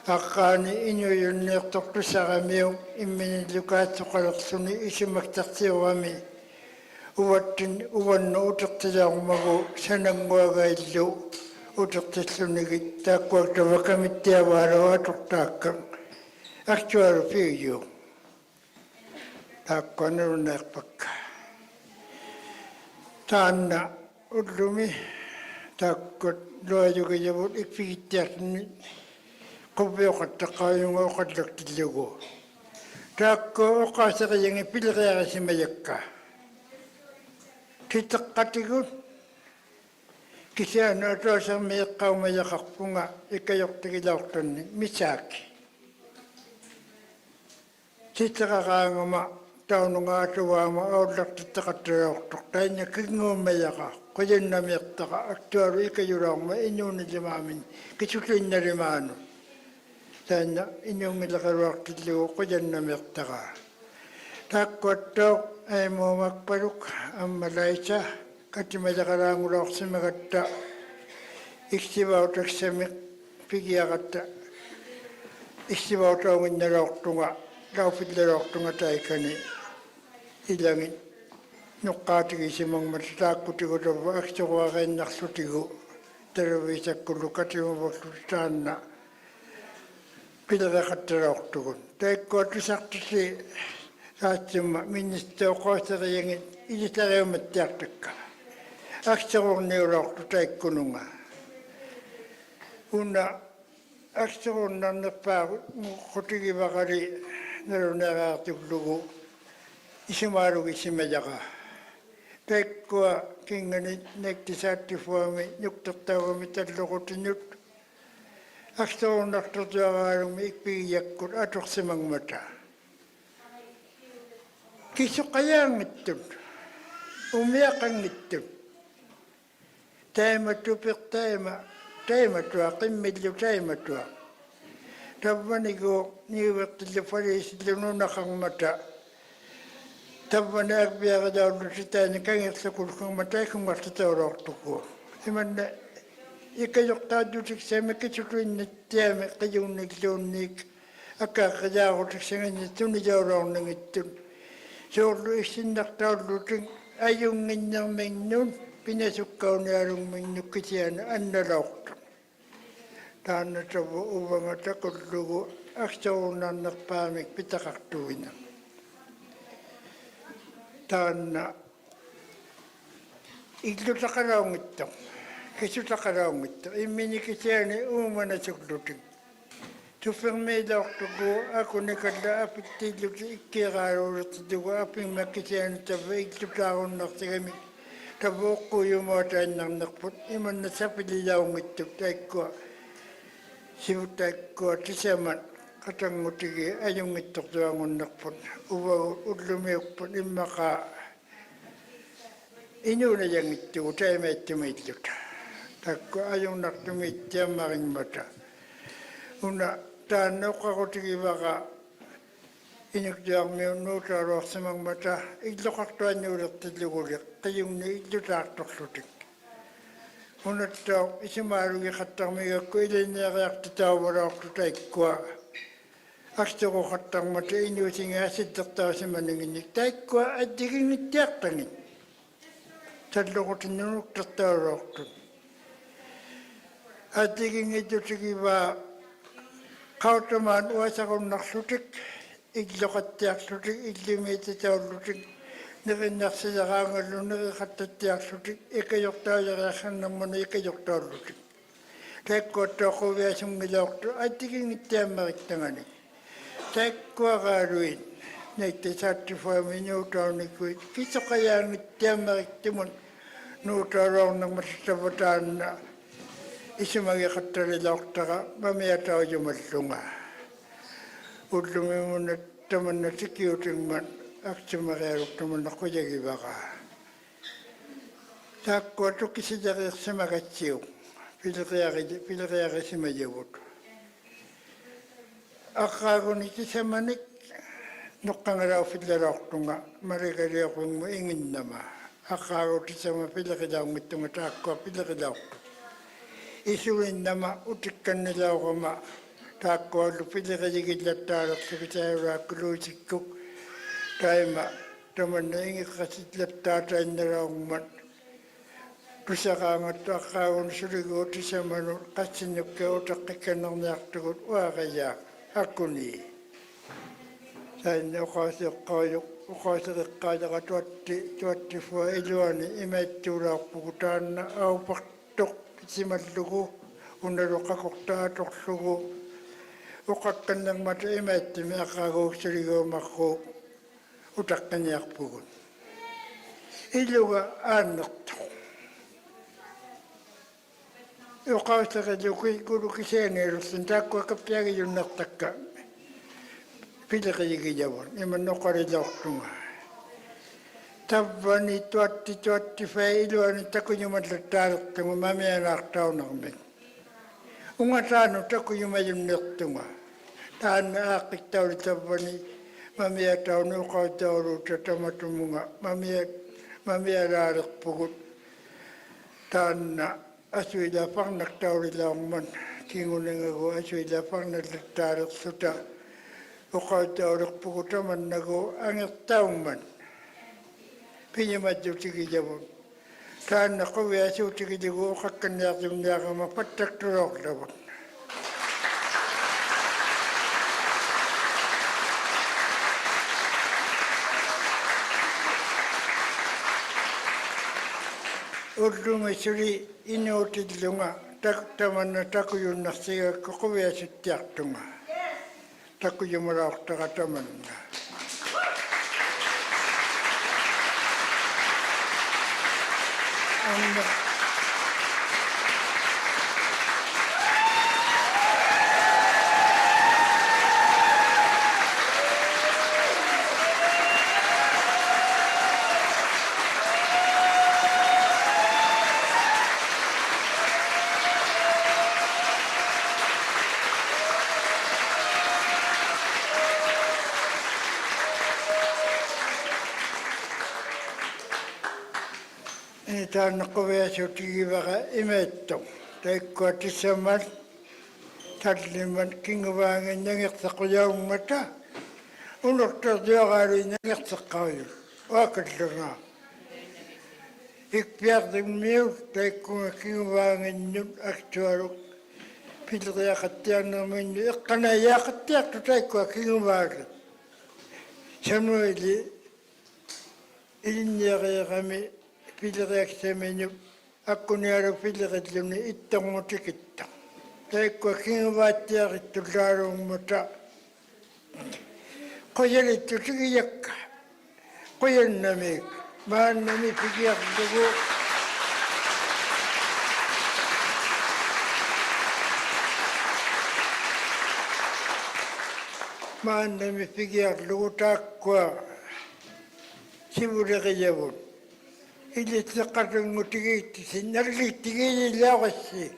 Akani inyo yun nektok to sa kami yung iminilukat sa kalaksuni isimaktaksi kami. Uwan na utak tayo mago sa nangwaga ilo. Utak tayo sunigit takwag tawa kami tiyawara atok takang. Actual piyo. Takwa na rin nakpaka. Taan na udlumi. Takwag loyo kayabot ipigityak ni. Kubyo katakayong o kadaktilugo. Tako o kasakayang ipilkaya si Mayaka. Titakatigun. Kasi ano ito sa Mayaka o Mayakak po nga ikayok tigilautan ni Misaki. Titakakanga ma tao nga atuwa ma o laktitakatilauktok tayo niya kingo Mayaka. Kaya namiyataka aktuaro ikayurang ma inyo na limamin. Kisutin na limano. Tanya inyong milakarawak tiliw ko dyan na mirtaka. Takot daw ay mo magparuk ang malaysa kati malakarangulok sa magata. Iksivautaksamik pigiaqatta iksivautuanginnaroortunga laupilleroortunga taikani ilangin nuqqaatigisimangmat taakkutigutorva aksoruaqainnarlutigu televisakkullu katimuvorlu taanna pilereqattaroortugun taikkuatusartusi saatsimma ministeriqooseriangit ilitariumattiartakka aksorurniuloortu taikkununga una aksorunnernerpaagu qutigivaqali naluneeraartuklugu isimaalugissimajaqa taikkua kingani naktisaattifuami nuktertauami talluqutinut aksorunnertortuaraalumi ikpigiyakkut atorsimangmata kisuqayaangittut umiaqangittut taimatua qimmillu taimatua tavvanigu niuvertillu faliisillunuunaqarmata tavvani akbiaqilaallu sitaani kangersakulqarmata ikungartataulortuku imanna ikajoqtaadutiksami kisutuinnattiami qiyunnilluunniik akkaaqqijaaqutiksangani tunijaulorningittun soorlu issinnartaullutin ajunginnermingnun pinasukkaunialungminnukkisiana annalaortu taanna tavu uvangata kullugu aksorunarnerpaamik pitaqartuina taanna illutaqalaungitto kisutaqalaungitto imminikisiani uumanasuklutin tuffermiilaortugu akunikalla apittiilluti ikkiiraaluullertitugu apingmakkisiani tava illutaarunnartigami tavuuqquyumaataannarnerput imanna sapililaungittuk taikkua sivutaikkua tisaman qatangutigi ajungittortuangunnerput uvagu ullumiukput immaqaa inuunajangittugu taimaittumiilluta takkua ajungnartumiittiammaringmata una taanna uqqaqutigivaqa inuktuarmiun nuutaaluarsimangmata illoqartuannuulertilluguliq qiyungni illutaartorlutik unattau isimaalugi qattarmigakku iliniariartitauvalaortu taikkua aksoruqattarmata inuusingaasittertausimaninginnik taikkua attigingittiartangin talluqutinunuktertauluortut attigingittutigivaa qautamaan uasaqunnerlutik illoqattiarlutik illimiititaullutik nerinnarsileraangallu neriqattattiarlutik ikajortaajariarsannermuni ikajortaullutik taikkuattooquviasungiloortu attigingittiammerikktangani taikkuaraaluin naktisaattifuami nuutaunikkuit kisoqayaangittiammeriktimun nuutauloornermatitavataanna isimagiqattaliloortaqa mamiataujumallunga ullumimunat tamanna sikiutingman aksimarialuktamanna quyagivaqa taakkua tukkisijariirsimagatsiu pileriarisimayavut aqqaaguni kisamanik nuqqangalauffillaloortunga marikaliorungmu inginnama aqqaagutisama pilerilaungittunga taakkua pilerilaortu isulinnama utikkannilaurama taakkuallu pilerigigillattaalersukisaayuraakuluusikkuk taima tamanna ingiqqasillattaatainneraummат tusaqaangattu aqqaagun suliguutisamanut qassinukke utaqqikkannerniartugut uaqayaaq akkuni sainna uqaaseriqqaajaqa tuattifua iluani imaittuulaarpugu taanna aupartoq simallugu unaluqaqortaatorlugu uqaqqannermata imaittimi aqaaguuksuliguumarru utaqqaniarpugun iluga aannertoq uqauseriluki kulukiseeneerussin taakkuakappiagiyunnertakka pileriigijavun imannoqaliloortunga tavvani tuattifai iluani takujumallattaalertunga mamianaartaunarmik ungataanu takujumajunnertunga taanna aaqqiktauli tavvani mamiataunu uqautauluuta tamatumunga mamialaalerpugut taanna Asuila pang naktauri lang man. Kinguling ako asuila pang nagtarik suta. Ukaw taurok pukuta man nago angit taong man. Pinyamadyo tigijabon. Taan ako wiyasu tigijigo kakanyakim niyaka mapatak turok labon. Urdung isuri inuit lunga tak taman na takuyun nasiya kukuya si tiyak tunga. Takuyun marak takataman na. Ita nakuya si tigibaga imetong. Tayo tisaman tadliman kingubangan niyang iksakuyang mata. Unok tadiyakari niyang iksakayo. Wakad nga. Ikpiyak din miyo tayo kung kingubangan niyang aktuarok. Pilakatiyan naman niyo. Ikanayakatiyak tayo kung kingubangan. Samueli, ilinyakaya kami pilak sa menyo. Ako niyaro pilak lang ni itang mo tikita. Tayo ko kinabatiyak ito larong mata. Kaya ito tigiyak ka. Kaya namig. Maan nami pigiyak dugo. Maan nami pigiyak dugo takwa. Sibura kayabon. Ilit na karang mutigit, sinarlitigil ilawasi.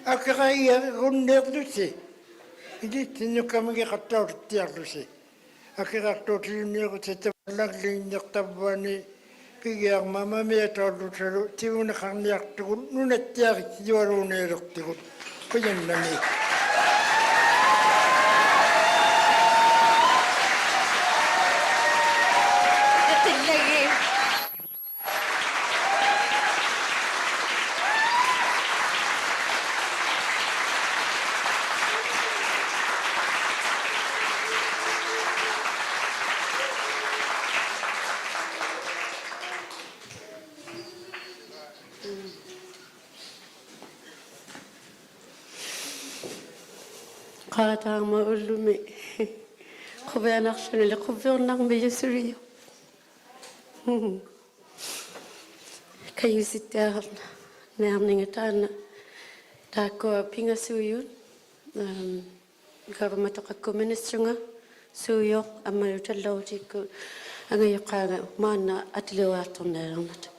Akakaya kung nerlusi. Ilit na kami katortiarlusi. Akakatortiarlusi ko sa tabalang linyak tabani. Pigyak mamamaya torlusaro. Tiyo na kanyak tukun. Nunatiyak siwaro nerok tukun. Kuyan nami. Kata ang maulumi. Kubayanak siya nila. Kubayanak may yusuriyo. Kayo si Tiyan. Nayamning atan. Tako pingasuyun. Government ako minister nga. Suyo. Amayo talaw ko. Ang ayokanga. Mana at liwatong na lang natin.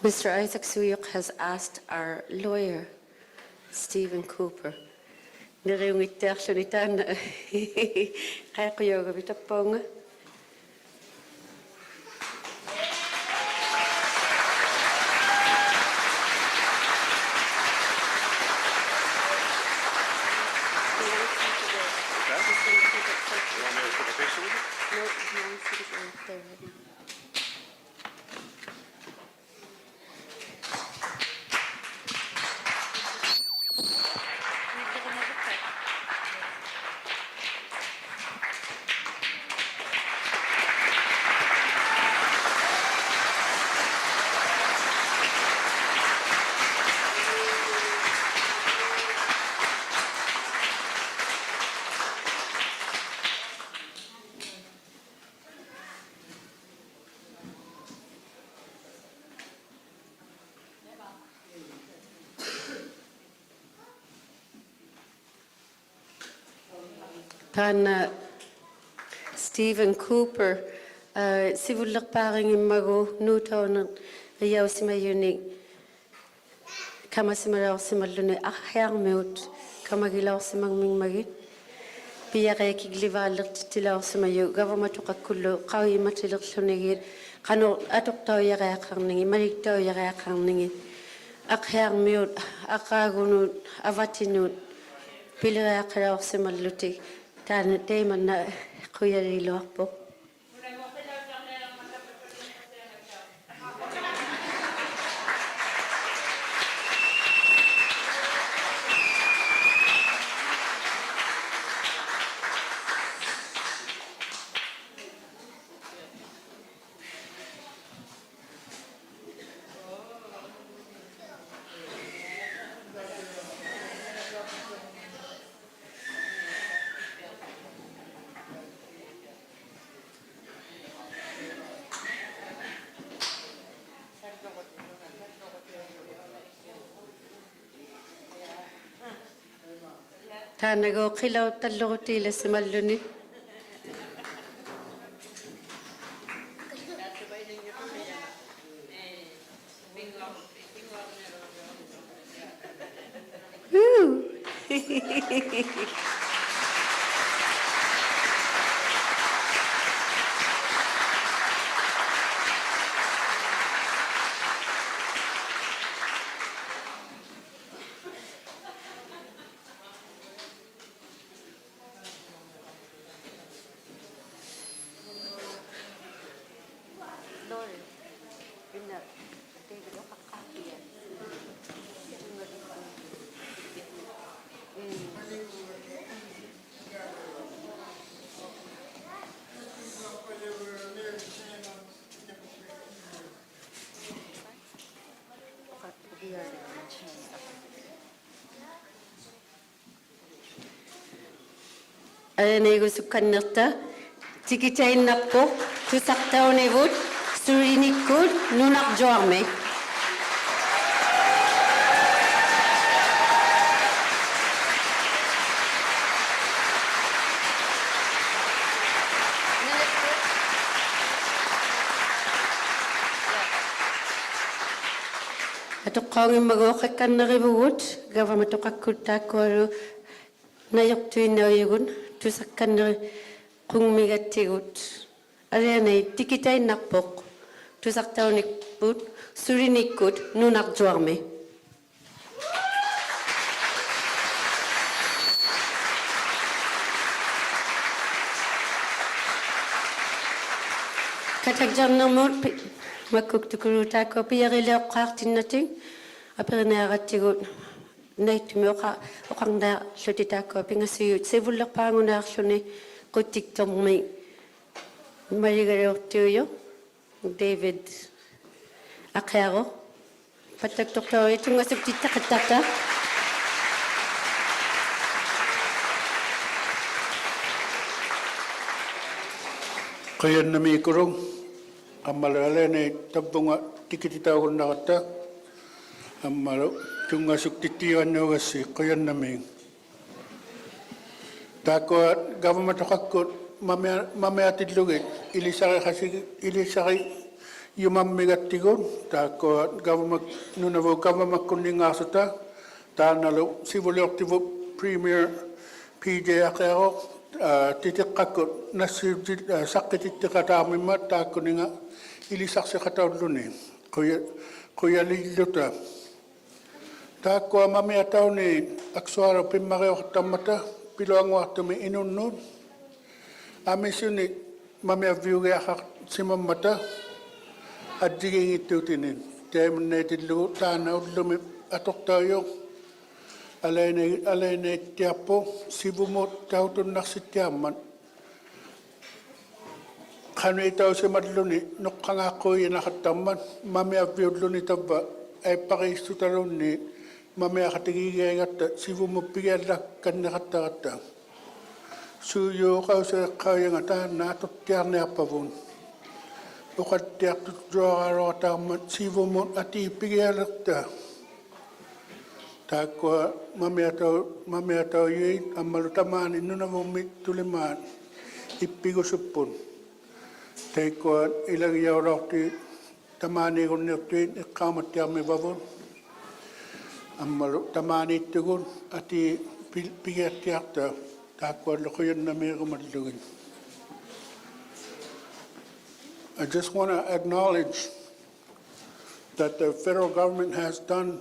Mr. Isaac Suyuk has asked our lawyer, Stephen Cooper, niriungittearlunitaan qayaquyoga vitapponga. Pan Stephen Cooper, sivullerpaaring immagu nuutauner riausimayuni kamasimalausimalluni arhiarmiut kamagilaursimangmingmagit piyareekiglivaallertittilausimayu gavamatuqakkullu qawiimatilerlunigit qanu atoqtauyariaqarningi maliktauyariaqarningi arhiarmiut aqaagunut avatinut pileriaqalaursimallutik taana teemanna quyariluarpo. Taanago qilau tallurutiilassimalluni. Ayanegu sukannerta tikitainnarpo tusartaunivut surinikkud nunarjuarmi. Atoqaungimmaguoqakkannerivugut gavamatoqakkuttaakkualu najortuinnauyugun tusakkanneri qungmigattigut alianai tikitainnarpoq tusartaunikput surinikkut nunarjuarmi. Katakjarnermut makkuktukurutaakko piarileoqqaartinnating aperinearattigut naitumi oqarnaa llutitaakko pingassuyut sivullerpaangunaarluni quttiktormi maligalortuuyo David Aqiaro pattaktortauri tungasuptittaqattaqa Qayannami kurung ammalaalani tabunga tikititaagunnaqatta ammalu tungasuktittiguannuugassi qayannami taakua government qakkut mameatillugit ilisari yumammigattigun taakko government nunavo government kunningaasuta taanalu sivulortivu premier PJ Akero titiqqakkut nassivjit saqqitittiqataamimmat taakkuninga ilisarsiqatauluni quyalilluta taakkua mamiatauni aksuara pimmariortammata piluanguartumi inunnut amisuni mamiaviugiaqaq simammata adjigingittuutinin teemunneetillugu taanaullumi atortaayo alaineittiarpu sivumut tautunnarsittiamman qanuitausimalluni noqqangaaqquuyinaqattamman mamiaviulluni tavva aippariissutalunni mamiaqatigigiagatta sivumuppigialla kanneqattaqatta suuyuuqauseeqqauyanga taannaatuttiarniarpavun uqattiartuttuararoqataammat sivumut atiippigialerta taakua mamiatau yui ammalu tamaani nunavummi tulimaan ippigusuppun teikua ilagiaurorti tamaaniigunniurtuin iqqaamattiarmivavun ammalu tamaaniittugun ati pigiattiarta taakua luquyannamiirumallugun. I just want to acknowledge that the federal government has done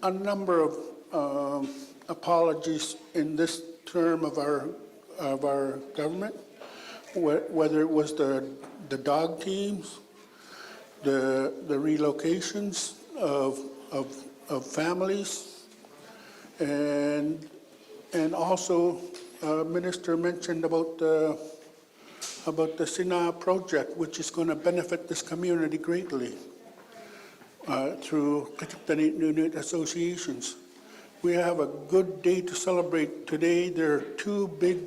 a number of apologies in this term of our government, whether it was the dog teams, the relocations of families, and also Minister mentioned about the Sina project, which is going to benefit this community greatly through Inuit associations. We have a good day to celebrate today. There are two big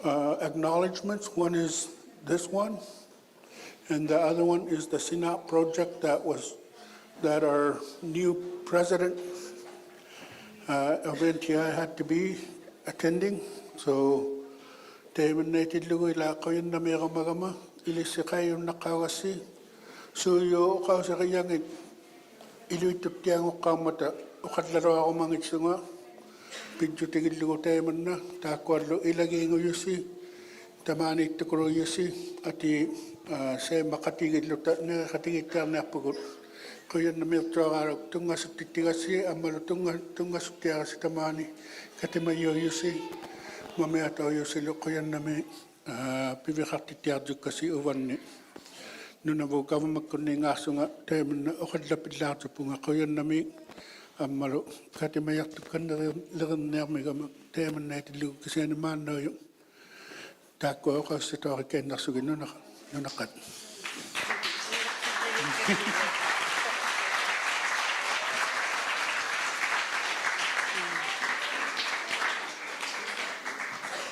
acknowledgements. One is this one, and the other one is the Sina project that our new president of NTI had to be attending. So teemanneetillugu ilaaqoyannamiiqamagama ilissaqayunnaqaagasi suuyu uqausaqiyangit iluittuttiangoqqaammata uqallaruaqumangitsunga pijjutigillugu teemanna taakkuallu ilagiinguyussi tamaaniittukuruyussi ati seemaqatigilluta neqatigittiarniarpugut quyannamiirtuaqaaruk tungasuttitigasi ammalu tungasuttiarasi tamaani katimayuyussi mamiatauyusilu quyannami piviqartittiartukkasi uvanni nunavu gavamakkunniingaasunga teemanna uqallapillaartupunga quyannami ammalu katimayartukkannernernermigama teemannaatilugu kisianimaannauyu taakkua uqassitoorikkainnarsugi nunaqat.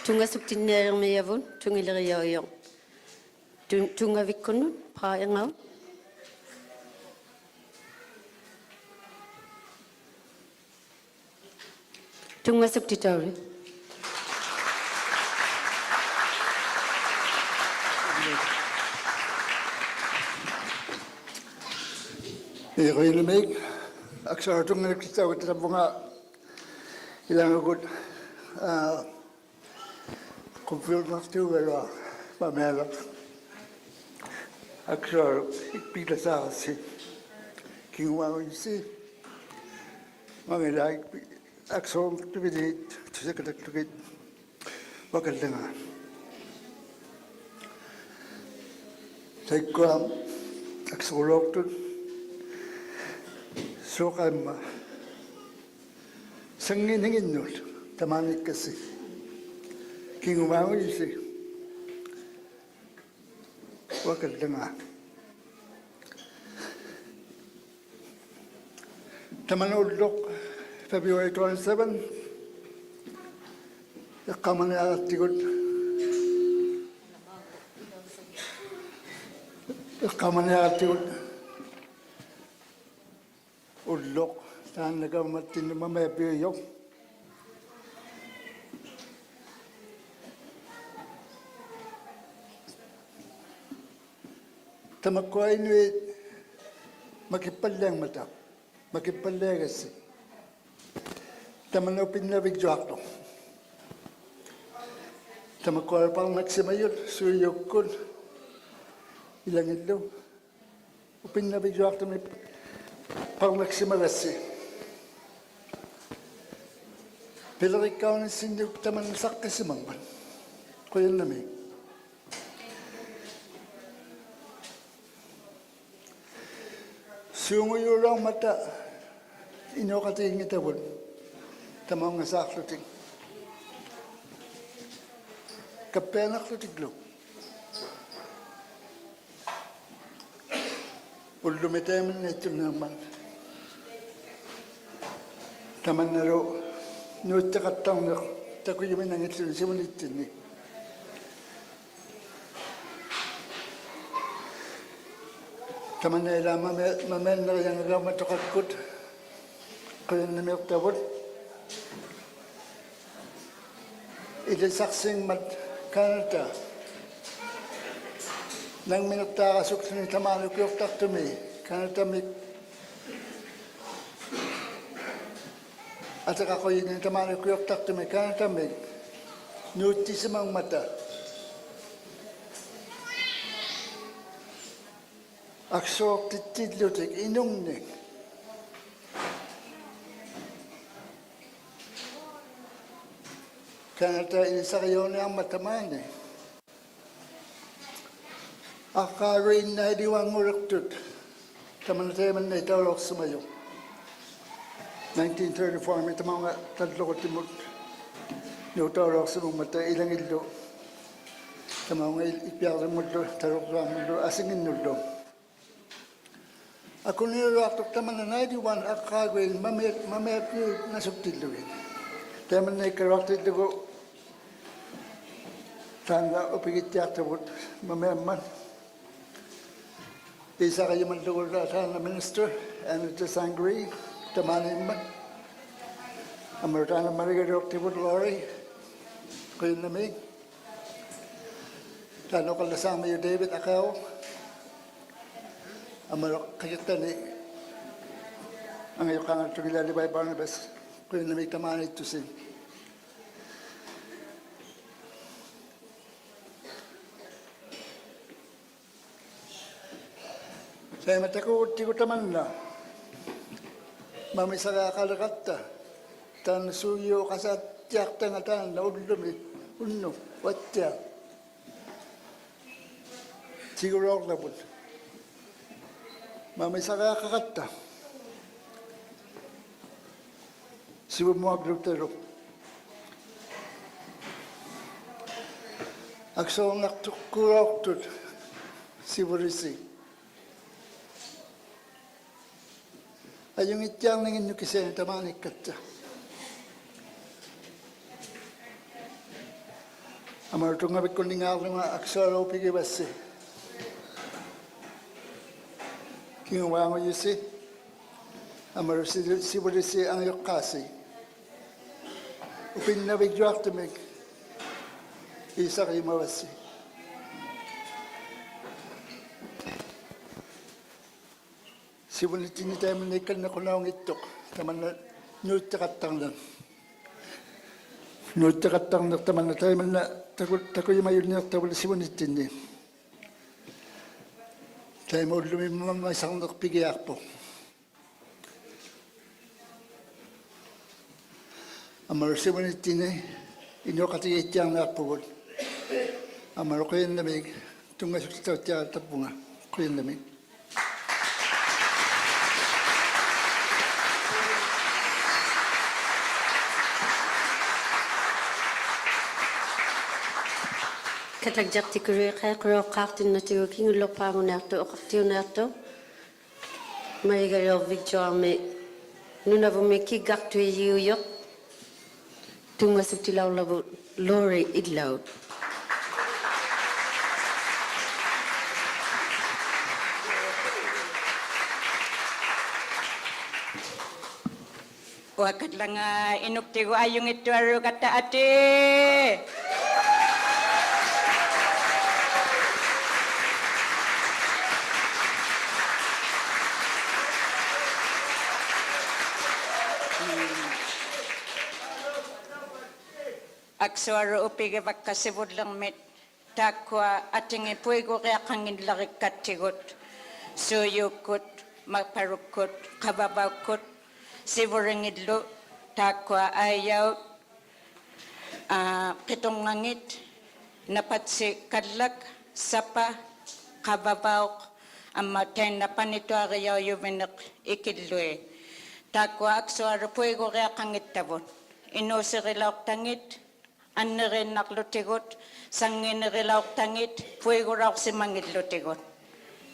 Tunga subtinneermiyavun tungileriaoyong. Tunga vikkunnun praayangau. Tunga subtitauri. Iqilmik aksaratunga kitawutrapunga ilangagut Kupilnartuugalua mamela aksar ikpilasaasi kinguangisi mangilai aksom tubidit tusakataktukit wakallanga taikkuam aksolooktun suqamma sanginhinginnut tamanikkasi kingumaawisi wakallanga tamanulluq February 27 iqqamani aattigut ulluq taannagamattinni mamaapiyuq Tamako Inuit makipalyang mata. Makipallegasi. Tamano pinabigjuak no. Tamako pang nagsimayot, suyok kun. Ilang ito. Pinabigjuak to may pang nagsimalasi. Pero ikaw na sinyok taman sakasi mangman. Kuya namin. Sunguyurang mata, inokating itabon, tamang nga sakluting. Kapenak lutiglo. Ulumiteman na ito naman. Taman na ro, nutakatang na, takuyumin ang ito, simulitin ni. Taman na ila mamen na yang agaw matukakut. Kaya na may oktawot. Ilisaksing mat kanata. Nang minagtakasok sa tamano ko oktak to me. Kanata mi. At ako yun yung tamano ko oktak to me. Kanata mi. Nuti sa mga mata. Aksok titidlutik inungnik. Kanata isa kayo na ang matamani. Akarin na diwang uraktut. Taman-taman na itarok sumayo. 1934, may tamang tatlo ko timot. Nutarok sa mga mata, ilang ilo. Tamang ipiyara mo do, tarok lang mo do, asingin mo do. Ako nilaraktok taman na naidiwan akagawin mamayat ko nasubtiluin. Taman na ikaraktok ito ko tanda upigit yaktawot mamayaman. Isa kayo man doon na minister, Anandasangaree, tamanin man. Amartana marigadok tibot lori, kayo namig. Tano kalasama yung David Akaw. Amarok kayata ni ang ayok ang tugilali by Barnabas kung na may tamaan ito sin. Saya matako tiko taman na mamisa ka kalakata tan suyo kasat tiyak tangatan na udlumi unno watya siguro na po. Mamay sa kakakata. Siwa mo agrutero. Akso naktukurok tut. Siwa risi. Ayong ityang nangin nyo kasi ang tamanik kata. Amarutong ngabit ko ningaw ng mga aksaro pigibasi. Kingawa mo yusi, amaro si Burisi ang yokasi. Upin na bigjuak to meg, isa kayo mawasi. Si Bulitin ni tayo manikal na kunaong itok, taman na nutakatang lang. Nutakatang na taman na tayo man na tako yung mayon niya tawal si Bulitin ni. Tayo mo lumimang isang nakpigiyak po. Amaro si Manitine, inokati itiyang nakpugod. Amaro ko yung lamig, tungasok sa tiyata po nga, ko yung lamig. Katagjak ti kuri kaya kaktin na tiyo king lopango nato o kaktiyo nato. May garaw video ame nuna vo me kigak tu yuyok. Tunga subtilaw labo lori idlaw. Wakat lang inukti ko ayong ito aro kata ate. aksuaro upige bakkasivud lang met takwa atingi puigo kaya kangin larikatigot suyukut maparukut kababakut sivuringidlo takwa ayaw kitongangit napatsi kadlak sapa kababawk amaten na panito ayaw yuminak ikidloe takwa aksuaro puigo kaya kangit tabon inosirilaok tangit annerin naklutigot sanginirilaok tangit puigo raok si mangit lutigot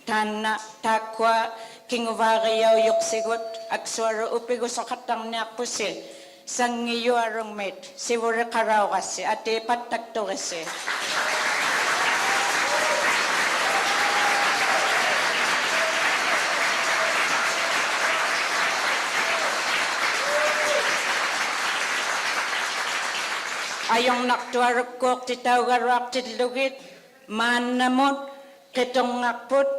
Tana takwa kinguvariyaw yuksigot aksuaro upigo sa katang niyak pusil sangiyo arong met sivure karaw kasi ati patakto kasi. Ayong naktuarok ko titaw garak tidlugit manamot ketong ngakput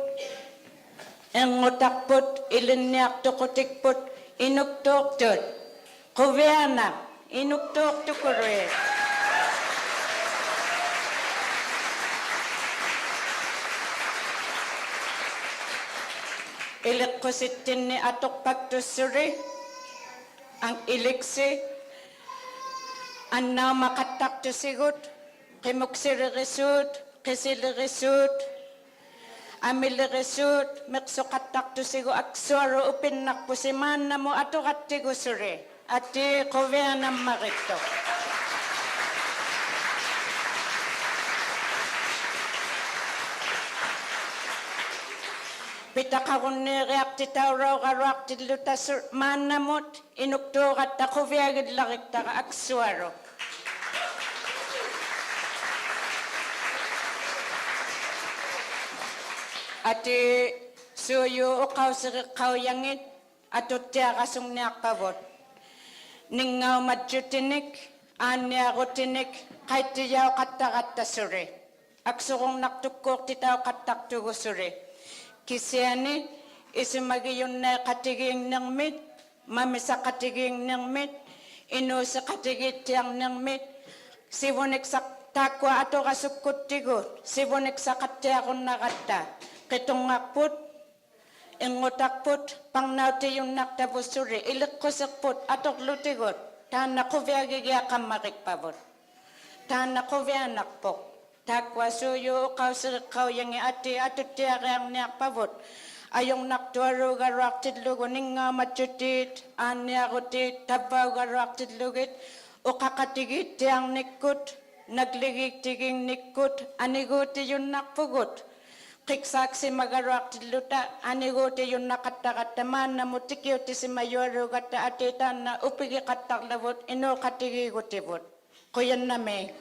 engotakput ilinyak tukutikput inuktok tut kuviana inuktok tukure ilik ko sitin ni atok pagtusuri ang iliksi anna makatak to sigut kimuksiri resut kisili resut amili resut meksokatak to sigu aksoro upin nakpusiman na mo ato katigo suri ati kovea na marito pitakakun ni reakti tauraw karakti lutasur manamot inukto kata kovea gidlakik taka aksoro ati suyo ukaw sirikaw yangit atot tiya kasong niyakabot. Ningaw madjutinik, anya rutinik, kay tiyaw katakata suri. Aksurong naktukok titaw kataktugo suri. Kisiani, isimagiyon na katiging ng mit, mamisa katiging ng mit, ino sa katigit tiyang ng mit, sivonik sa takwa ato kasukot tigot, sivonik sa katyakon na kata. Ketong ngakput, engotakput, pangnauti yung naktabusuri, ilikosakput, atok lutigot, tana kovya gigya kamarik pabot. Tana kovya nakpok, takwa suyo kaw yang ati atut tiarang niyak pabot. Ayong naktuaro garak tidlugo ninga machutit, anya rutit, tabaw garak tidlugit, o kakatigit tiyang nikut, nagligig tiging nikut, aniguti yung nakpugot. Kiksak si magarak tiluta, anigote yung nakatakataman na mutikyo ti si mayoro kata atitan na upigi kataklabot, ino katigi gutibot. Kuyan na me.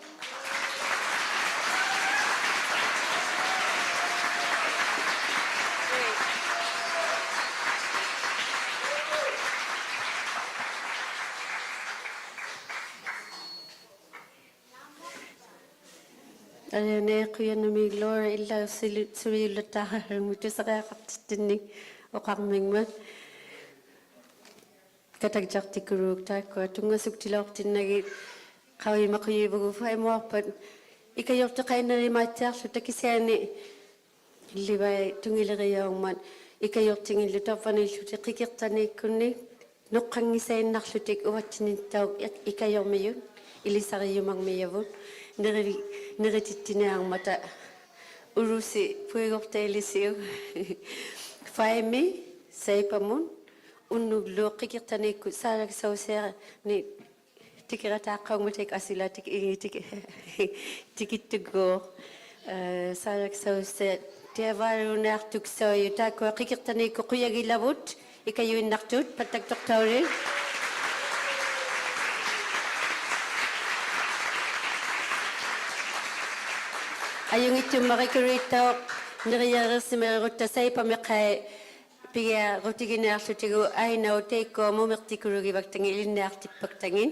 Ayun kuya na may glory illa sulilata mutu sa kakatinig o kaming man. Katagjak ti kuruk ta ko tunga suktilok tinagi kawi makuyi bugu fay mo pat ikayok ta kay na rimatia so ta kisani libay tungilari yung man ikayok tingil luta panay shuti kikik tani kunni nukang isay naksutik uwatinin tawag ikayok mayon ilisari yung mang mayabon. Neretitina ang mata urusi puegop tailisiu faimi saipamon unuglo kikirtani ku sarak sauser ni tikirata kang matek asila tikitugo sarak sauser tiavaru nartuk soyuta ko kikirtani ku kuyagi labut ikayu naktut patak doktori ayung itu makikurita niriyara si merota say pamikay piya rotigin artutigo ay naute ko mumirtikurugi bagtangin ilinartik pagtangin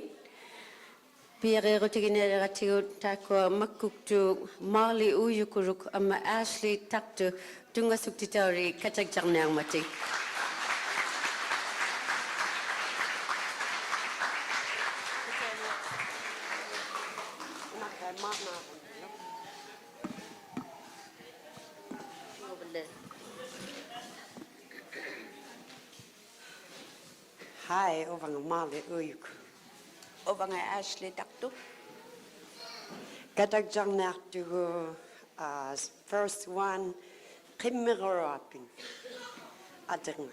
piya rotigin artutigo tako makuktu marli uyukuruk ama asli taktu tunga suktitauri katagjarnang mati. Hi, ovanga male uyuk. Ovanga Ashley Daktu. Katagjang naktugo first one kimmeraping. Atenga.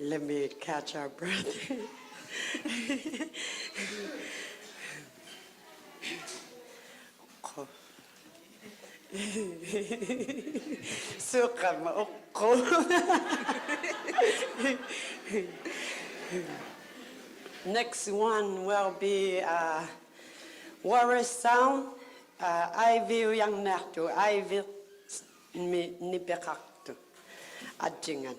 Let me catch our breath. Suka maoko. Next one will be Warrior Sound. I view young Nato. I will nipekakto. Adjingan.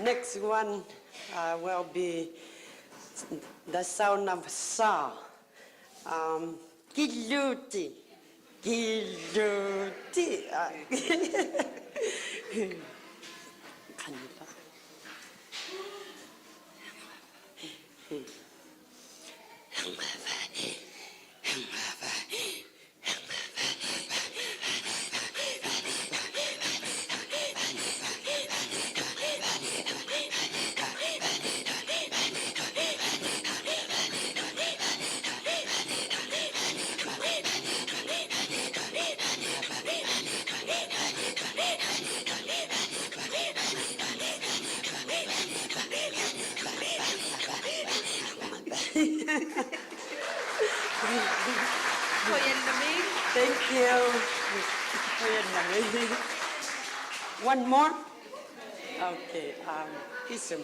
Next one will be the sound of saw. Kiluti. Kiluti. Thank you. One more? Okay, Isum.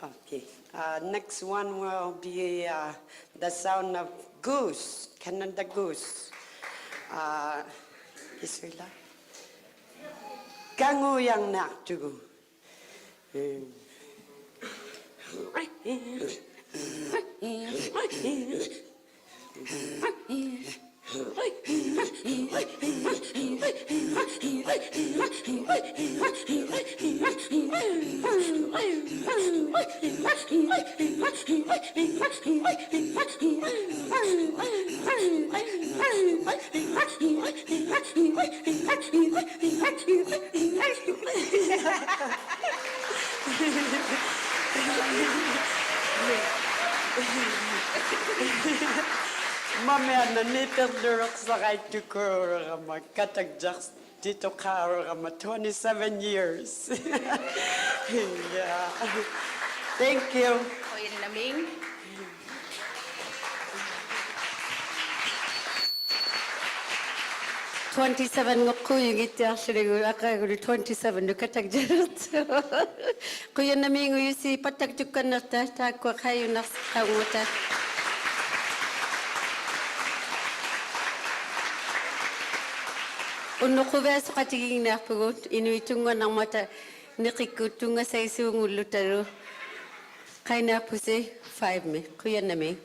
Okay, next one will be the sound of goose, Canada goose. Isula. Kangu yang nak tugu. Mamaya na niterdurok sa kahit tukuro ka magkatagjak dito karo ka 27 years. Yeah. Thank you. Oyen naming. 27 ngoko yung itiasrigo akaguri 27 no katagjarot. Kuya namingo yusi patagtukan na ta kwa kayo na kawota. Uno ko beso katiging na pugot inuitunga ng mata nikikutunga sa isungulutaro. Kaya na po si 5 me kuya namin.